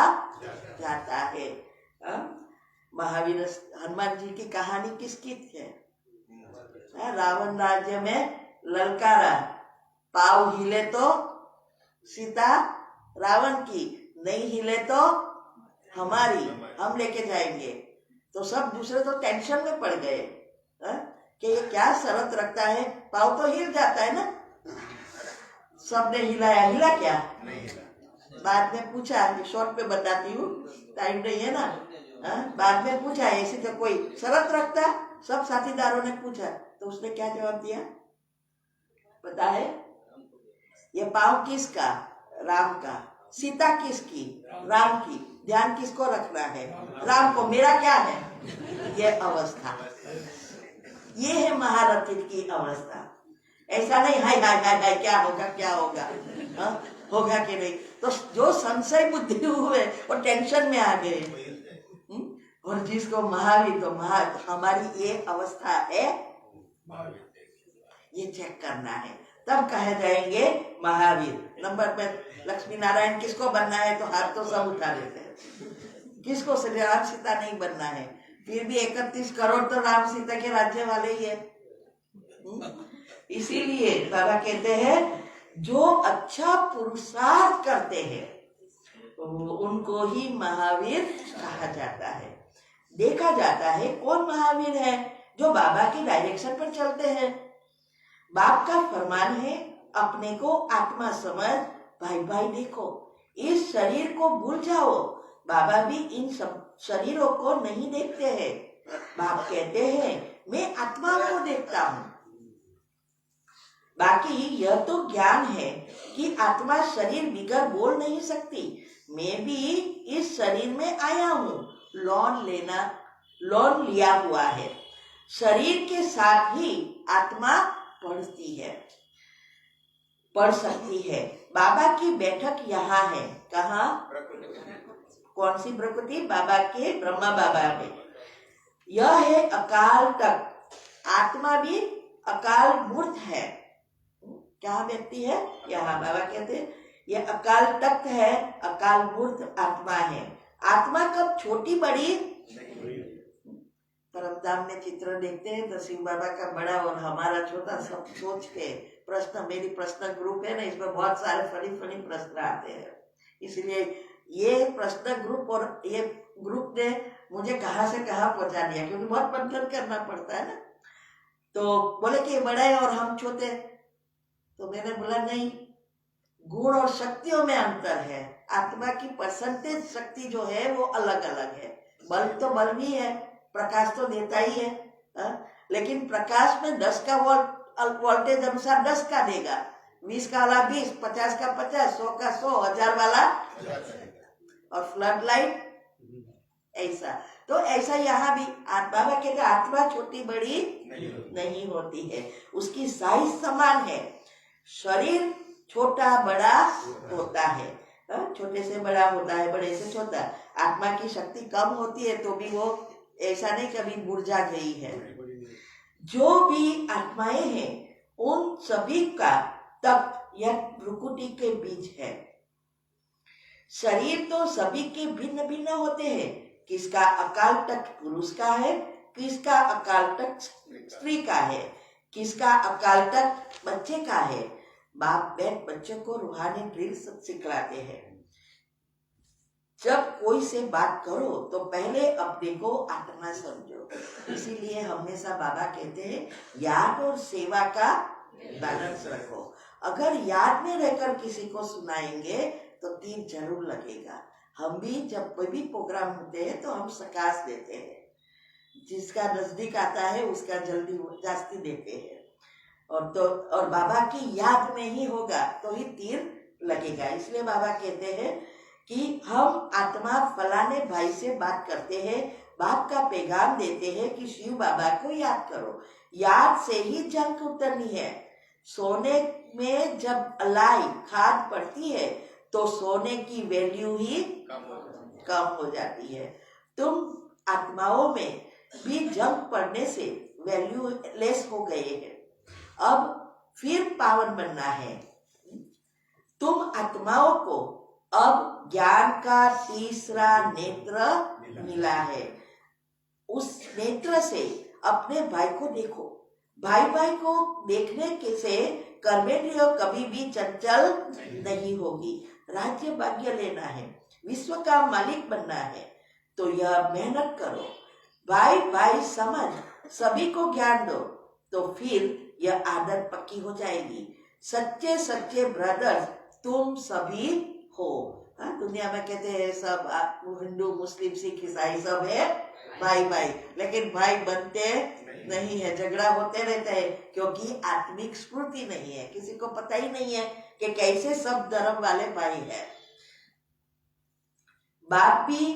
जाता है। महावीर हनुमान जी की कहानी किसकी है? रावण राज्य में ललकारा, पाव हिले तो सीता रावण की, नहीं हिले तो हमारी, हम लेके जाएंगे। तो सब दूसरे तो टेंशन में पड़ गए कि ये क्या शर्त रखता है, पाव तो हिल जाता है ना। सबने हिलाया, हिला क्या नहीं हिला। बाद में पूछा, शॉर्ट पे बताती हूँ, टाइम नहीं है ना। बाद में पूछा ऐसे तो कोई शर्त रखता, सब साथीदारों ने पूछा, तो उसने क्या जवाब दिया पता है? ये पाव किसका? राम का। सीता किसकी? राम की। ध्यान किसको रखना है? राम को। मेरा क्या है? ये अवस्था, ये है महारथी की अवस्था। ऐसा नहीं हाय हाय हाय हाय क्या होगा क्या होगा, होगा कि नहीं। तो जो संशय बुद्धि हुए वो टेंशन में आ गए। और जिसको महावीर, तो हमारी ये अवस्था है, ये चेक करना है, तब कहे जाएंगे महावीर। नंबर में लक्ष्मी नारायण किसको बनना है? तो हाथ तो सब उठा लेते हैं। किसको? राम सीता नहीं बनना है, फिर भी 31 करोड़ तो राम सीता के राज्य वाले ही है। इसीलिए बाबा कहते हैं जो अच्छा पुरुषार्थ करते हैं उनको ही महावीर कहा जाता है। देखा जाता है कौन महावीर है? जो बाबा की डायरेक्शन पर चलते हैं। बाप का फरमान है अपने को आत्मा समझ, भाई भाई देखो, इस शरीर को भूल जाओ। बाबा भी इन सब शरीरों को नहीं देखते हैं। बाप कहते हैं मैं आत्मा को देखता हूँ। बाकी यह तो ज्ञान है कि आत्मा शरीर बिगर बोल नहीं सकती। मैं भी इस शरीर में आया हूँ, लोन लिया हुआ है। शरीर के साथ ही आत्मा पढ़ सकती है। बाबा की बैठक यहाँ है। कहाँ? कौन सी प्रकृति? बाबा के ब्रह्मा बाबा में। यह है अकाल तख्त। आत्मा भी अकाल मूर्त है। क्या व्यक्ति है? यहाँ बाबा कहते हैं यह अकाल तख्त है, अकाल मूर्त आत्मा है। आत्मा कब छोटी बड़ी? परमधाम में चित्र देखते हैं तो शिव बाबा का बड़ा और हमारा छोटा, सब सोच के प्रश्न, मेरी प्रश्न ग्रुप है ना, इसमें बहुत सारे फनी प्रश्न आते हैं। इसलिए ये प्रश्न ग्रुप और ये ग्रुप ने मुझे कहाँ से कहाँ पहुंचा दिया, क्योंकि बहुत मंथन करना पड़ता है ना। तो बोले कि बड़ा है और हम छोटे, तो मैंने बोला नहीं, गुण और शक्तियों में अंतर है। आत्मा की परसेंटेज शक्ति जो है वो अलग अलग है। बल्ब तो बल्ब ही है, प्रकाश तो देता ही है, लेकिन प्रकाश में 10 का वोल्टेज अनुसार 10 का देगा, 20 का वाला 20, 50 का 50, 100 का 100, 1000 वाला। और फ्लड लाइट ऐसा। तो ऐसा यहाँ भी बाबा कहते आत्मा छोटी बड़ी नहीं होती है, उसकी साइज समान है। शरीर छोटा बड़ा होता है, छोटे से बड़ा होता है, बड़े से छोटा। आत्मा की शक्ति कम होती है तो भी वो ऐसा नहीं कभी मुरझा गई है। जो भी आत्माएं हैं उन सभी का तप या भ्रुकुटी के बीज है। शरीर तो सभी के भिन्न भिन्न होते हैं, किसका अकाल तख्त पुरुष का है, किसका अकाल तख्त स्त्री का है, किसका अकाल तख्त बच्चे का है। बाप बेट बच्चों को रूहानी ड्रिल सिखलाते हैं। जब कोई से बात करो तो पहले अपने को आत्मा समझो। इसीलिए हमेशा बाबा कहते हैं याद और सेवा का बैलेंस रखो। अगर याद में रहकर किसी को सुनाएंगे तो तीर जरूर लगेगा। हम भी जब कोई भी प्रोग्राम होते हैं तो हम सकाश देते हैं, जिसका नजदीक आता है उसका जल्दी जास्ती देते हैं। और बाबा की याद में ही होगा तो ही तीर लगेगा। इसलिए बाबा कहते हैं कि हम आत्मा फलाने भाई से बात करते हैं, बाप का पैगाम देते हैं कि शिव बाबा को याद करो। याद से ही जंग उतरनी है। सोने में जब अलाई खाद पड़ती है तो सोने की वैल्यू ही कम हो जाती है। तुम आत्माओं में भी जंग पड़ने से वैल्यू लेस हो गए हैं। अब फिर पावन बनना है। तुम आत्माओं को अब ज्ञान का तीसरा नेत्र मिला है। उस नेत्र से अपने भाई को देखो। भाई को देखने के से कर्मेंद्रिय कभी भी चंचल नहीं होगी। राज्य भाग्य लेना है, विश्व का मालिक बनना है तो यह मेहनत करो। भाई समझ सभी को ज्ञान दो तो फिर यह आदत पक्की हो जाएगी। सच्चे ब्रदर्स तुम सभी हो। दुनिया में कहते हैं सब हिंदू मुस्लिम सिख ईसाई सब है भाई, लेकिन भाई बनते नहीं है, झगड़ा होते रहता है क्योंकि आत्मिक स्फूर्ति नहीं है। किसी को पता ही नहीं है कि कैसे सब धर्म वाले भाई है। बाप भी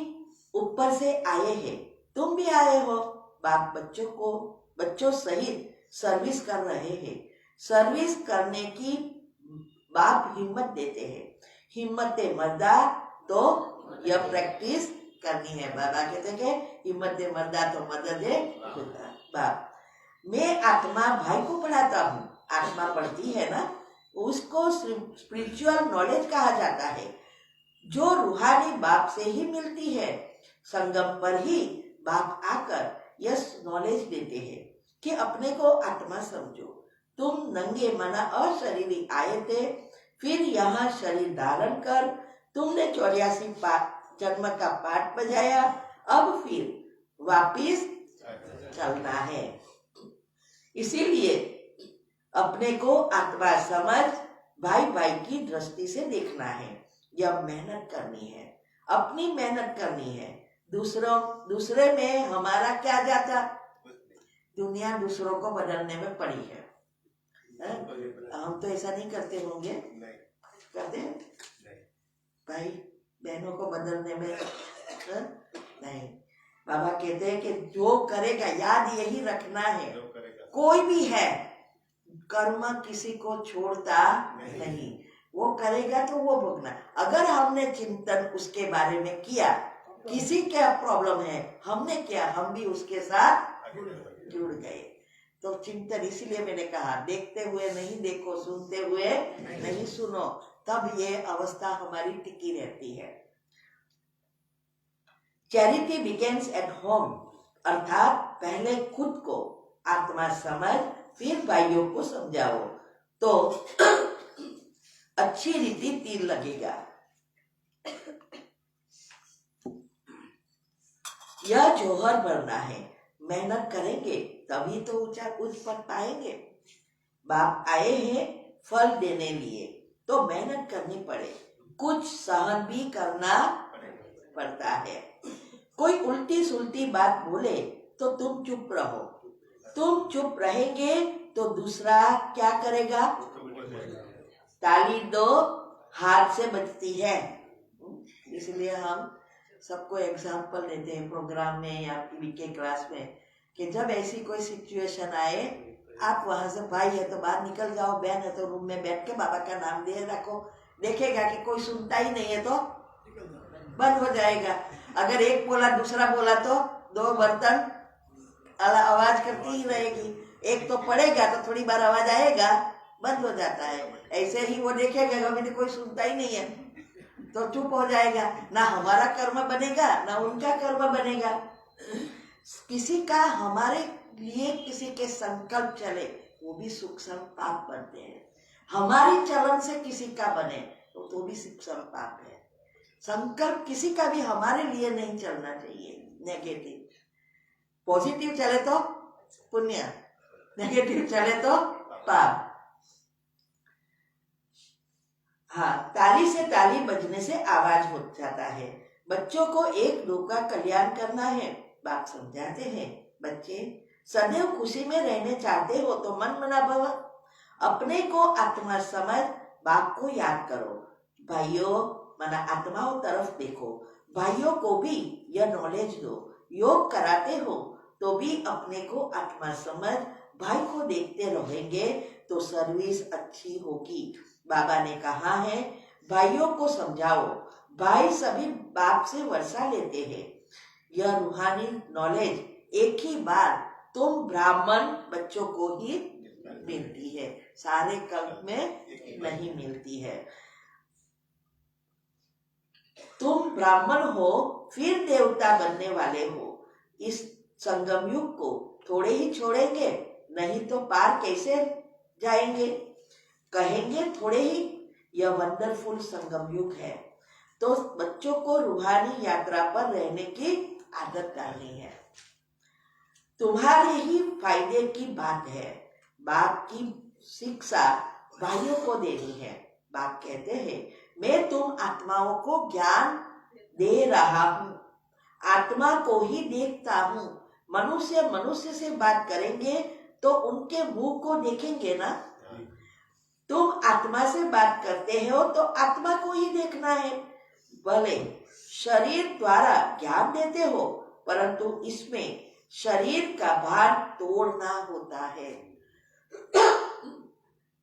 ऊपर से आए हैं, तुम भी आए हो। बाप बच्चों सहित सर्विस कर रहे हैं। सर्विस करने की बाप हिम्मत देते हैं। हिम्मत मर्दा तो यह प्रैक्टिस करनी है। बाबा कहते हैं हिम्मत मर्दा तो मदद है बाप। मैं आत्मा भाई को पढ़ाता हूँ, आत्मा पढ़ती है ना, उसको स्पिरिचुअल नॉलेज कहा जाता है, जो रूहानी बाप से ही मिलती है। संगम पर ही बाप आकर यह नॉलेज देते हैं कि अपने को आत्मा समझो। तुम नंगे मना अशरीरी आए थे, फिर यहाँ शरीर धारण कर तुमने 84 जन्म का पाठ बजाया, अब फिर वापिस चलना है। इसीलिए अपने को आत्मा समझ भाई की दृष्टि से देखना है। यह मेहनत करनी है, अपनी मेहनत करनी है। दूसरे में हमारा क्या जाता? दुनिया दूसरों को बदलने में पड़ी है। हम तो ऐसा नहीं करते होंगे, करते हैं भाई बहनों को बदलने में नहीं। बाबा कहते हैं कि जो करेगा, याद यही रखना है, कोई भी है कर्म किसी को छोड़ता नहीं। वो करेगा तो वो भोगना। अगर हमने चिंतन उसके बारे में किया, किसी क्या प्रॉब्लम है हमने किया, हम भी उसके साथ जुड़ गए। तो चिंतन, इसीलिए मैंने कहा देखते हुए नहीं देखो, सुनते हुए नहीं सुनो, तब ये अवस्था हमारी टिकी रहती है। चैरिटी बिगिंस एट होम, अर्थात पहले खुद को आत्मा समझ फिर भाइयों को समझाओ तो अच्छी रीति तीर लगेगा। यह जौहर भरना है, मेहनत करेंगे तभी तो ऊंचा उच्च पद पाएंगे। बाप आए हैं फल देने लिए तो मेहनत करनी पड़े, कुछ सहन भी करना पड़ता है। कोई उल्टी सुल्टी बात बोले तो तुम चुप रहो। तुम चुप रहेंगे तो दूसरा क्या करेगा? ताली दो हाथ से बजती है। इसलिए हम सबको एग्जाम्पल देते हैं प्रोग्राम में या वीके क्लास में कि जब ऐसी कोई सिचुएशन आए, आप वहां से भाई है तो बाहर निकल जाओ, बहन है तो रूम में बैठ के बाबा का नाम दे रखो। देखेगा कि कोई सुनता ही नहीं है तो बंद हो जाएगा। अगर एक बोला दूसरा बोला तो दो बर्तन आवाज करती ही रहेगी। एक तो पड़ेगा तो थोड़ी बार आवाज आएगा, बंद हो जाता है। ऐसे ही वो देखेगा अभी कोई सुनता ही नहीं है तो चुप हो जाएगा। ना हमारा कर्म बनेगा ना उनका कर्म बनेगा। किसी का हमारे लिए किसी के संकल्प चले वो भी सूक्ष्म पाप बनते हैं। हमारी चलन से किसी का बने तो भी सूक्ष्म पाप है। संकल्प किसी का भी हमारे लिए नहीं चलना चाहिए नेगेटिव। पॉजिटिव चले तो पुण्य, नेगेटिव चले तो पाप। हाँ, ताली से ताली बजने से आवाज हो जाता है। बच्चों को एक दो का कल्याण करना है, बाप समझाते हैं। बच्चे सदैव खुशी में रहने चाहते हो तो मन मना भव, अपने को आत्मा समझ बाप को याद करो। भाइयों मना आत्माओं तरफ देखो, भाइयों को भी यह नॉलेज दो। योग कराते हो तो भी अपने को आत्मा समझ भाई को देखते रहेंगे तो सर्विस अच्छी होगी। बाबा ने कहा है भाइयों को समझाओ, भाई सभी बाप से वर्षा लेते हैं। यह रूहानी नॉलेज एक ही बार तुम ब्राह्मण बच्चों को ही मिलती है, सारे कल्प में नहीं मिलती है। तुम ब्राह्मण हो फिर देवता बनने वाले हो। इस संगम युग को थोड़े ही छोड़ेंगे, नहीं तो पार कैसे जाएंगे। कहेंगे थोड़े ही, यह वंडरफुल संगम युग है। तो बच्चों को रूहानी यात्रा पर रहने की आदत डालनी है। तुम्हारे ही फायदे की बात है। बाप की शिक्षा भाइयों को देनी है। बाप कहते हैं मैं तुम आत्माओं को ज्ञान दे रहा हूँ, आत्मा को ही देखता हूँ। मनुष्य मनुष्य से बात करेंगे तो उनके मुंह को देखेंगे ना। तुम आत्मा से बात करते हो तो आत्मा को ही देखना है। भले शरीर द्वारा ज्ञान देते हो परंतु इसमें शरीर का भार तोड़ना होता है।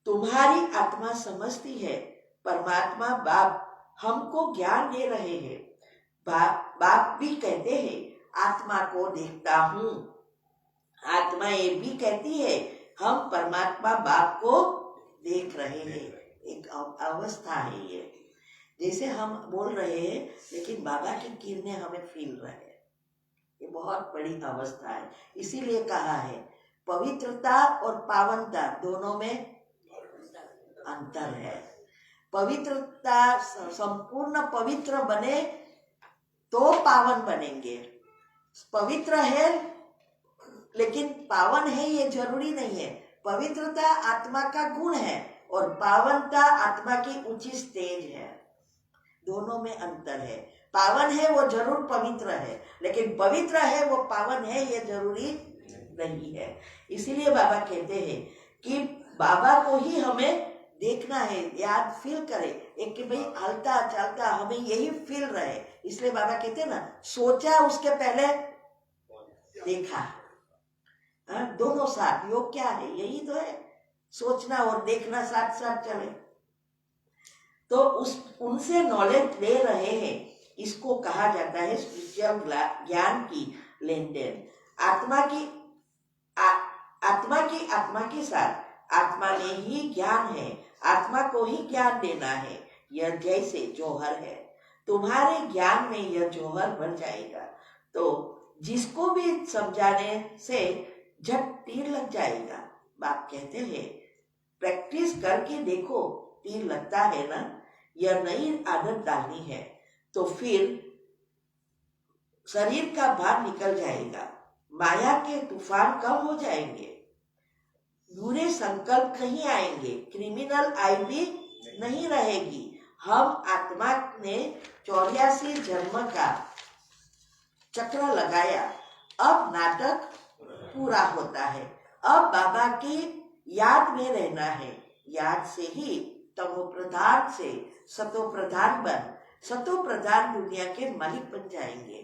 तुम्हारी आत्मा समझती है परमात्मा बाप हमको ज्ञान दे रहे हैं। बाप भी कहते हैं आत्मा को देखता हूँ। आत्मा ये भी कहती है हम परमात्मा बाप को देख रहे हैं। एक अवस्था है ये, जैसे हम बोल रहे हैं लेकिन बाबा की किरणें हमें फील रहे हैं। ये बहुत बड़ी अवस्था है। इसीलिए कहा है पवित्रता और पावनता दोनों में अंतर है। पवित्रता संपूर्ण पवित्र बने तो पावन बनेंगे। पवित्र है लेकिन पावन है ये जरूरी नहीं है। पवित्रता आत्मा का गुण है और पावनता आत्मा की उच्च स्टेज है। दोनों में अंतर है। पावन है वो जरूर पवित्र है, लेकिन पवित्र है वो पावन है ये जरूरी नहीं है। इसीलिए बाबा कहते हैं कि बाबा को ही हमें देखना है, याद फील करे एक कि भाई हलता चलता हमें यही फील रहे। इसलिए बाबा कहते हैं ना सोचा उसके पहले देखा। दोनों साथ योग क्या है, यही तो है, सोचना और देखना साथ साथ चले। तो उनसे नॉलेज ले रहे हैं, इसको कहा जाता है स्पिरिचुअल ज्ञान की लेन देन। आत्मा के साथ आत्मा में ही ज्ञान है, आत्मा को ही ज्ञान देना है। यह जैसे जौहर है, तुम्हारे ज्ञान में यह जौहर बन जाएगा तो जिसको भी समझाने से झट तीर लग जाएगा। बाप कहते हैं प्रैक्टिस करके देखो, तीर लगता है ना। यह नई आदत डालनी है तो फिर शरीर का भार निकल जाएगा, माया के तूफान कम हो जाएंगे, बुरे संकल्प नहीं आएंगे, क्रिमिनल आईडी नहीं रहेगी। हम आत्मा ने 84 जन्म का चक्र लगाया, अब नाटक पूरा होता है। अब बाबा की याद में रहना है। याद से ही तमो प्रधान से सतो प्रधान बन सतो प्रधान दुनिया के मालिक बन जाएंगे।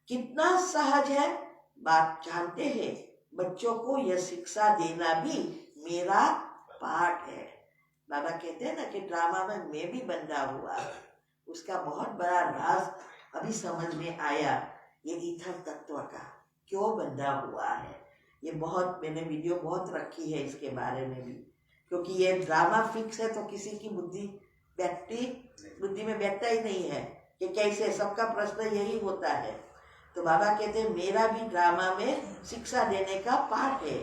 कितना सहज है बात जानते हैं। बच्चों को यह शिक्षा देना भी मेरा पाठ है। बाबा कहते हैं ना कि ड्रामा में मैं भी बंधा हुआ, उसका बहुत बड़ा राज अभी समझ में आया। ये ईथर तत्व का क्यों बंधा हुआ है, ये बहुत मैंने वीडियो बहुत रखी है इसके बारे में भी, क्योंकि ये ड्रामा फिक्स है तो किसी की बुद्धि में बैठता ही नहीं है कि कैसे, सबका प्रश्न यही होता है। तो बाबा कहते हैं मेरा भी ड्रामा में शिक्षा देने का पाठ है।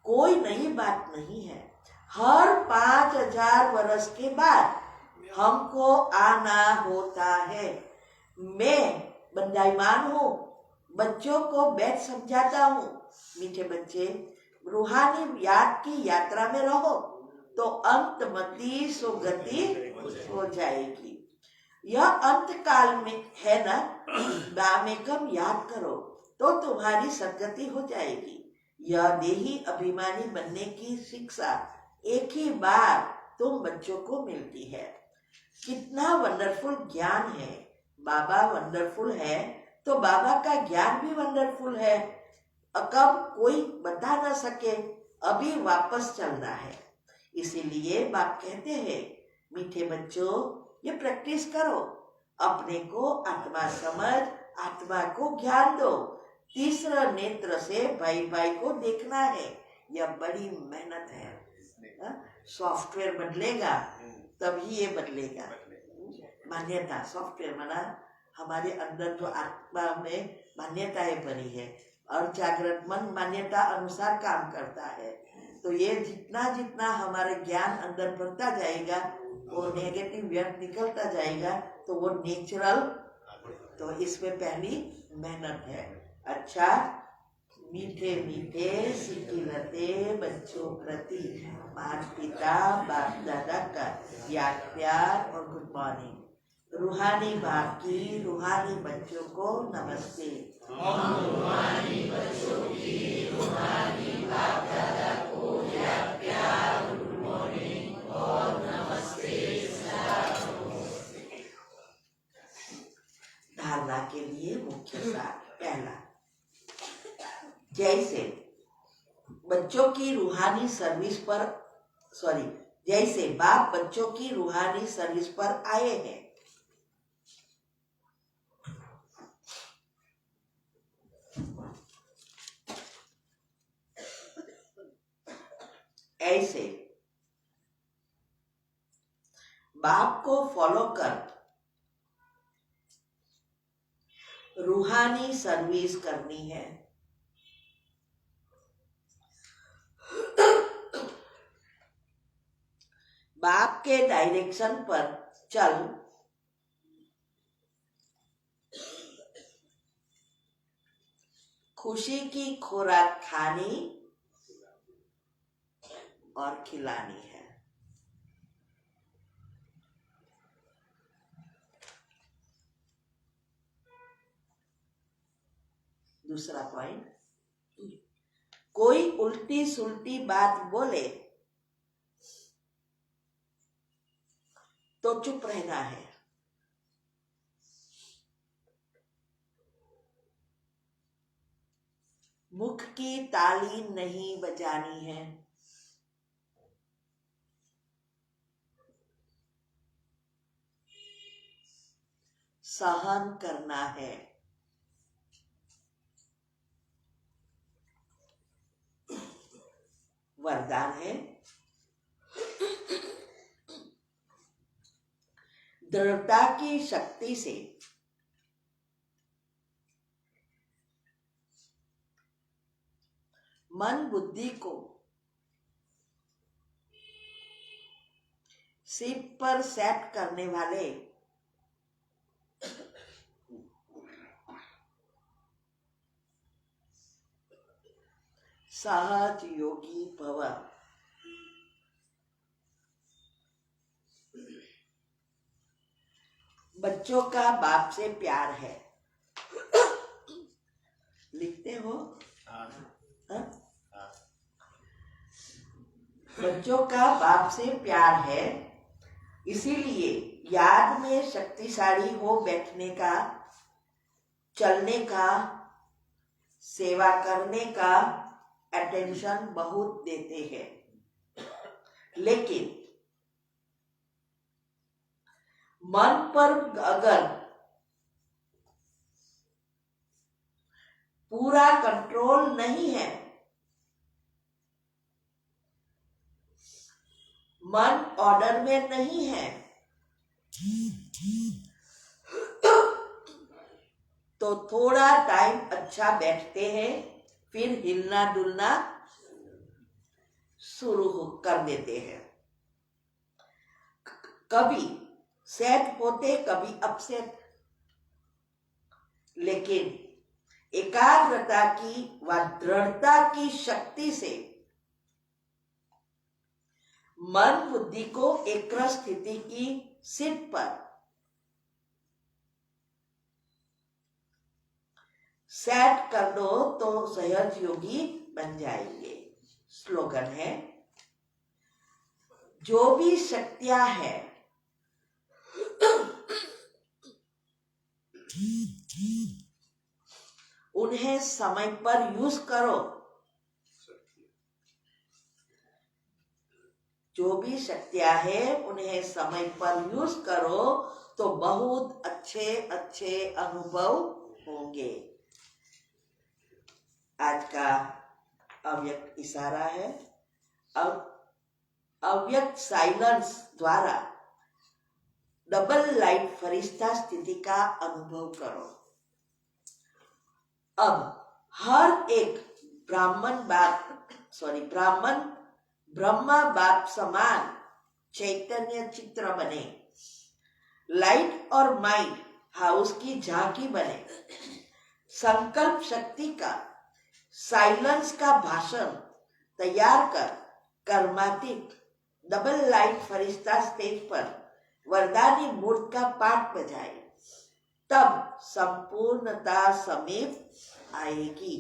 कोई नई बात नहीं है। हर 5000 वर्ष के बाद हमको आना होता है। मैं बंदाईमान हूँ, बच्चों को बैठ समझाता हूँ। मीठे बच्चे, रूहानी याद की यात्रा में रहो तो अंतमति सुगति हो जाएगी। यह अंत काल में है ना, बामेकम याद करो तो तुम्हारी सद्गति हो जाएगी। यह देही अभिमानी बनने की शिक्षा एक ही बार तुम बच्चों को मिलती है। कितना वंडरफुल ज्ञान है। बाबा वंडरफुल है तो बाबा का ज्ञान भी वंडरफुल है। कब कोई बता ना सके, अभी वापस चलना है। इसीलिए बाप कहते हैं मीठे बच्चों, ये प्रैक्टिस करो, अपने को आत्मा समझ, आत्मा को ज्ञान दो। तीसरा नेत्र से भाई भाई को देखना है। यह बड़ी मेहनत है। सॉफ्टवेयर बदलेगा तभी ये बदलेगा। मान्यता, सॉफ्टवेयर माना हमारे अंदर जो आत्मा में मान्यताएं भरी है और जागृत मन मान्यता अनुसार काम करता है। तो ये जितना जितना हमारे ज्ञान अंदर बढ़ता जाएगा, वो नेगेटिव व्यर्थ निकलता जाएगा, तो वो नेचुरल। तो इसमें पहली मेहनत है। अच्छा, मीठे मीठे सिकिलते बच्चों प्रति माता पिता बाप दादा का याद प्यार और गुड मॉर्निंग। रूहानी बाप की रूहानी बच्चों को नमस्ते। रूहानी बच्चों की रूहानी बाप दादा को याद प्यार, गुड मॉर्निंग और नमस्ते। धारणा के लिए मुख्य सार। पहला, जैसे बच्चों की रूहानी सर्विस पर जैसे बाप बच्चों की रूहानी सर्विस पर आए हैं, ऐसे बाप को फॉलो कर रूहानी सर्विस करनी है। बाप के डायरेक्शन पर चल खुशी की खुराक खानी और खिलानी है। दूसरा पॉइंट, कोई उल्टी सुल्टी बात बोले तो चुप रहना है। मुख की ताली नहीं बजानी है। सहन करना है। वरदान है, दृढ़ता की शक्ति से मन बुद्धि को सीट पर सेट करने वाले सहज योगी भव। बच्चों का बाप से प्यार है। लिखते हो? बच्चों का बाप से प्यार है, इसीलिए याद में शक्तिशाली हो बैठने का, चलने का, सेवा करने का अटेंशन बहुत देते हैं, लेकिन मन पर अगर पूरा कंट्रोल नहीं है, मन ऑर्डर में नहीं है, तो थोड़ा टाइम अच्छा बैठते हैं, फिर हिलना डुलना शुरू कर देते हैं। कभी सेट होते, कभी अपसेट, लेकिन एकाग्रता की व दृढ़ता की शक्ति से मन बुद्धि को एकाग्र स्थिति की सीट पर सेट कर दो तो सहज योगी बन जाएंगे। स्लोगन है, जो भी शक्तियां हैं उन्हें समय पर यूज करो। जो भी शक्तियां हैं उन्हें समय पर यूज करो तो बहुत अच्छे अच्छे अनुभव होंगे। आज का अव्यक्त इशारा है, अव्यक्त साइलेंस द्वारा डबल लाइट फरिश्ता स्थिति का अनुभव करो। अब हर एक ब्रह्मा बाप समान चैतन्य चित्र बने, लाइट और माइंड हाउस की झांकी बने, संकल्प शक्ति का साइलेंस का भाषण तैयार कर कर्मातीत डबल लाइट फरिश्ता स्टेज पर वरदानी मूर्त का पाठ बजाए, तब संपूर्णता समीप आएगी।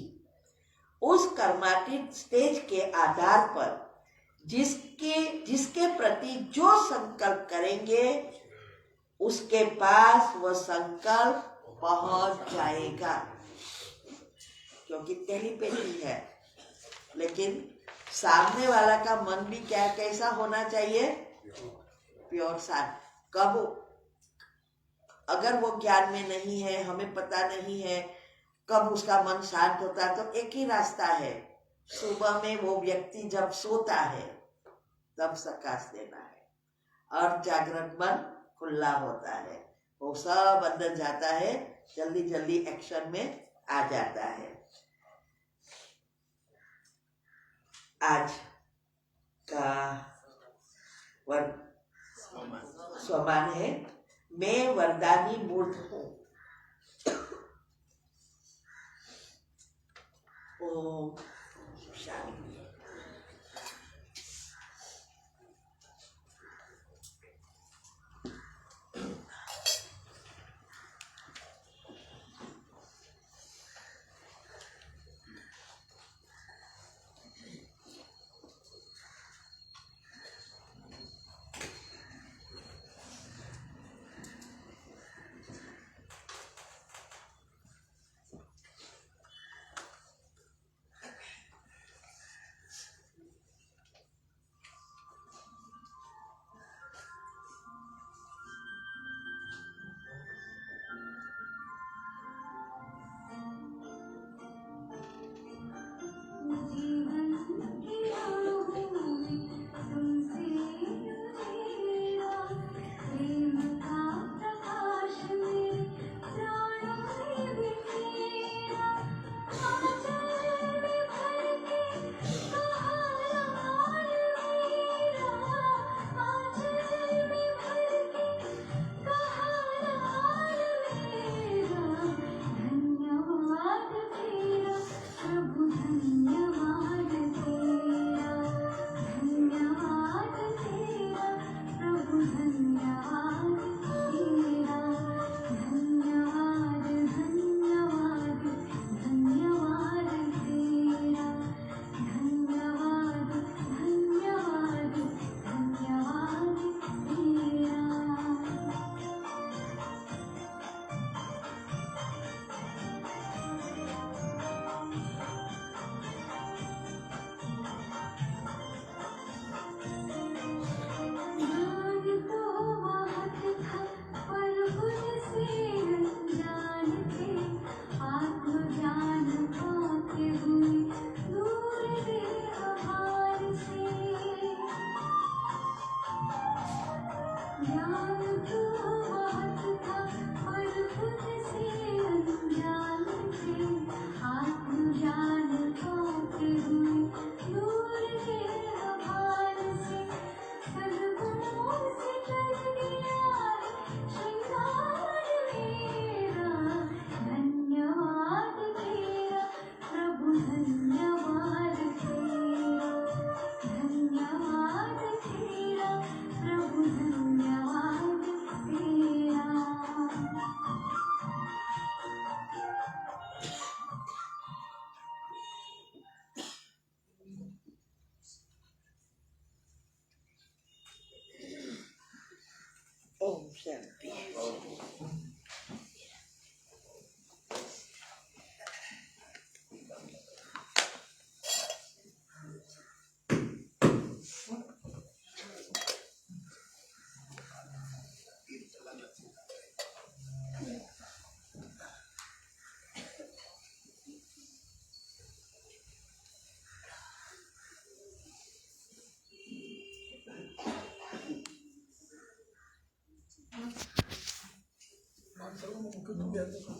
उस कर्मातीत स्टेज के आधार पर जिसके प्रति जो संकल्प करेंगे उसके पास वह संकल्प पहुंच जाएगा, क्योंकि टेलीपैथी है। लेकिन सामने वाला का मन भी कैसा होना चाहिए? प्योर शांत। कब अगर वो ज्ञान में नहीं है, हमें पता नहीं है कब उसका मन शांत होता है, तो एक ही रास्ता है, सुबह में वो व्यक्ति जब सोता है तब प्रकाश देना है और जागृत मन खुला होता है, वो सब अंदर जाता है, जल्दी जल्दी एक्शन में आ जाता है। आज का स्वमान है, मैं वरदानी मूर्त हूँ। ओम शांति। शांति Masalah mau ke juga tuh.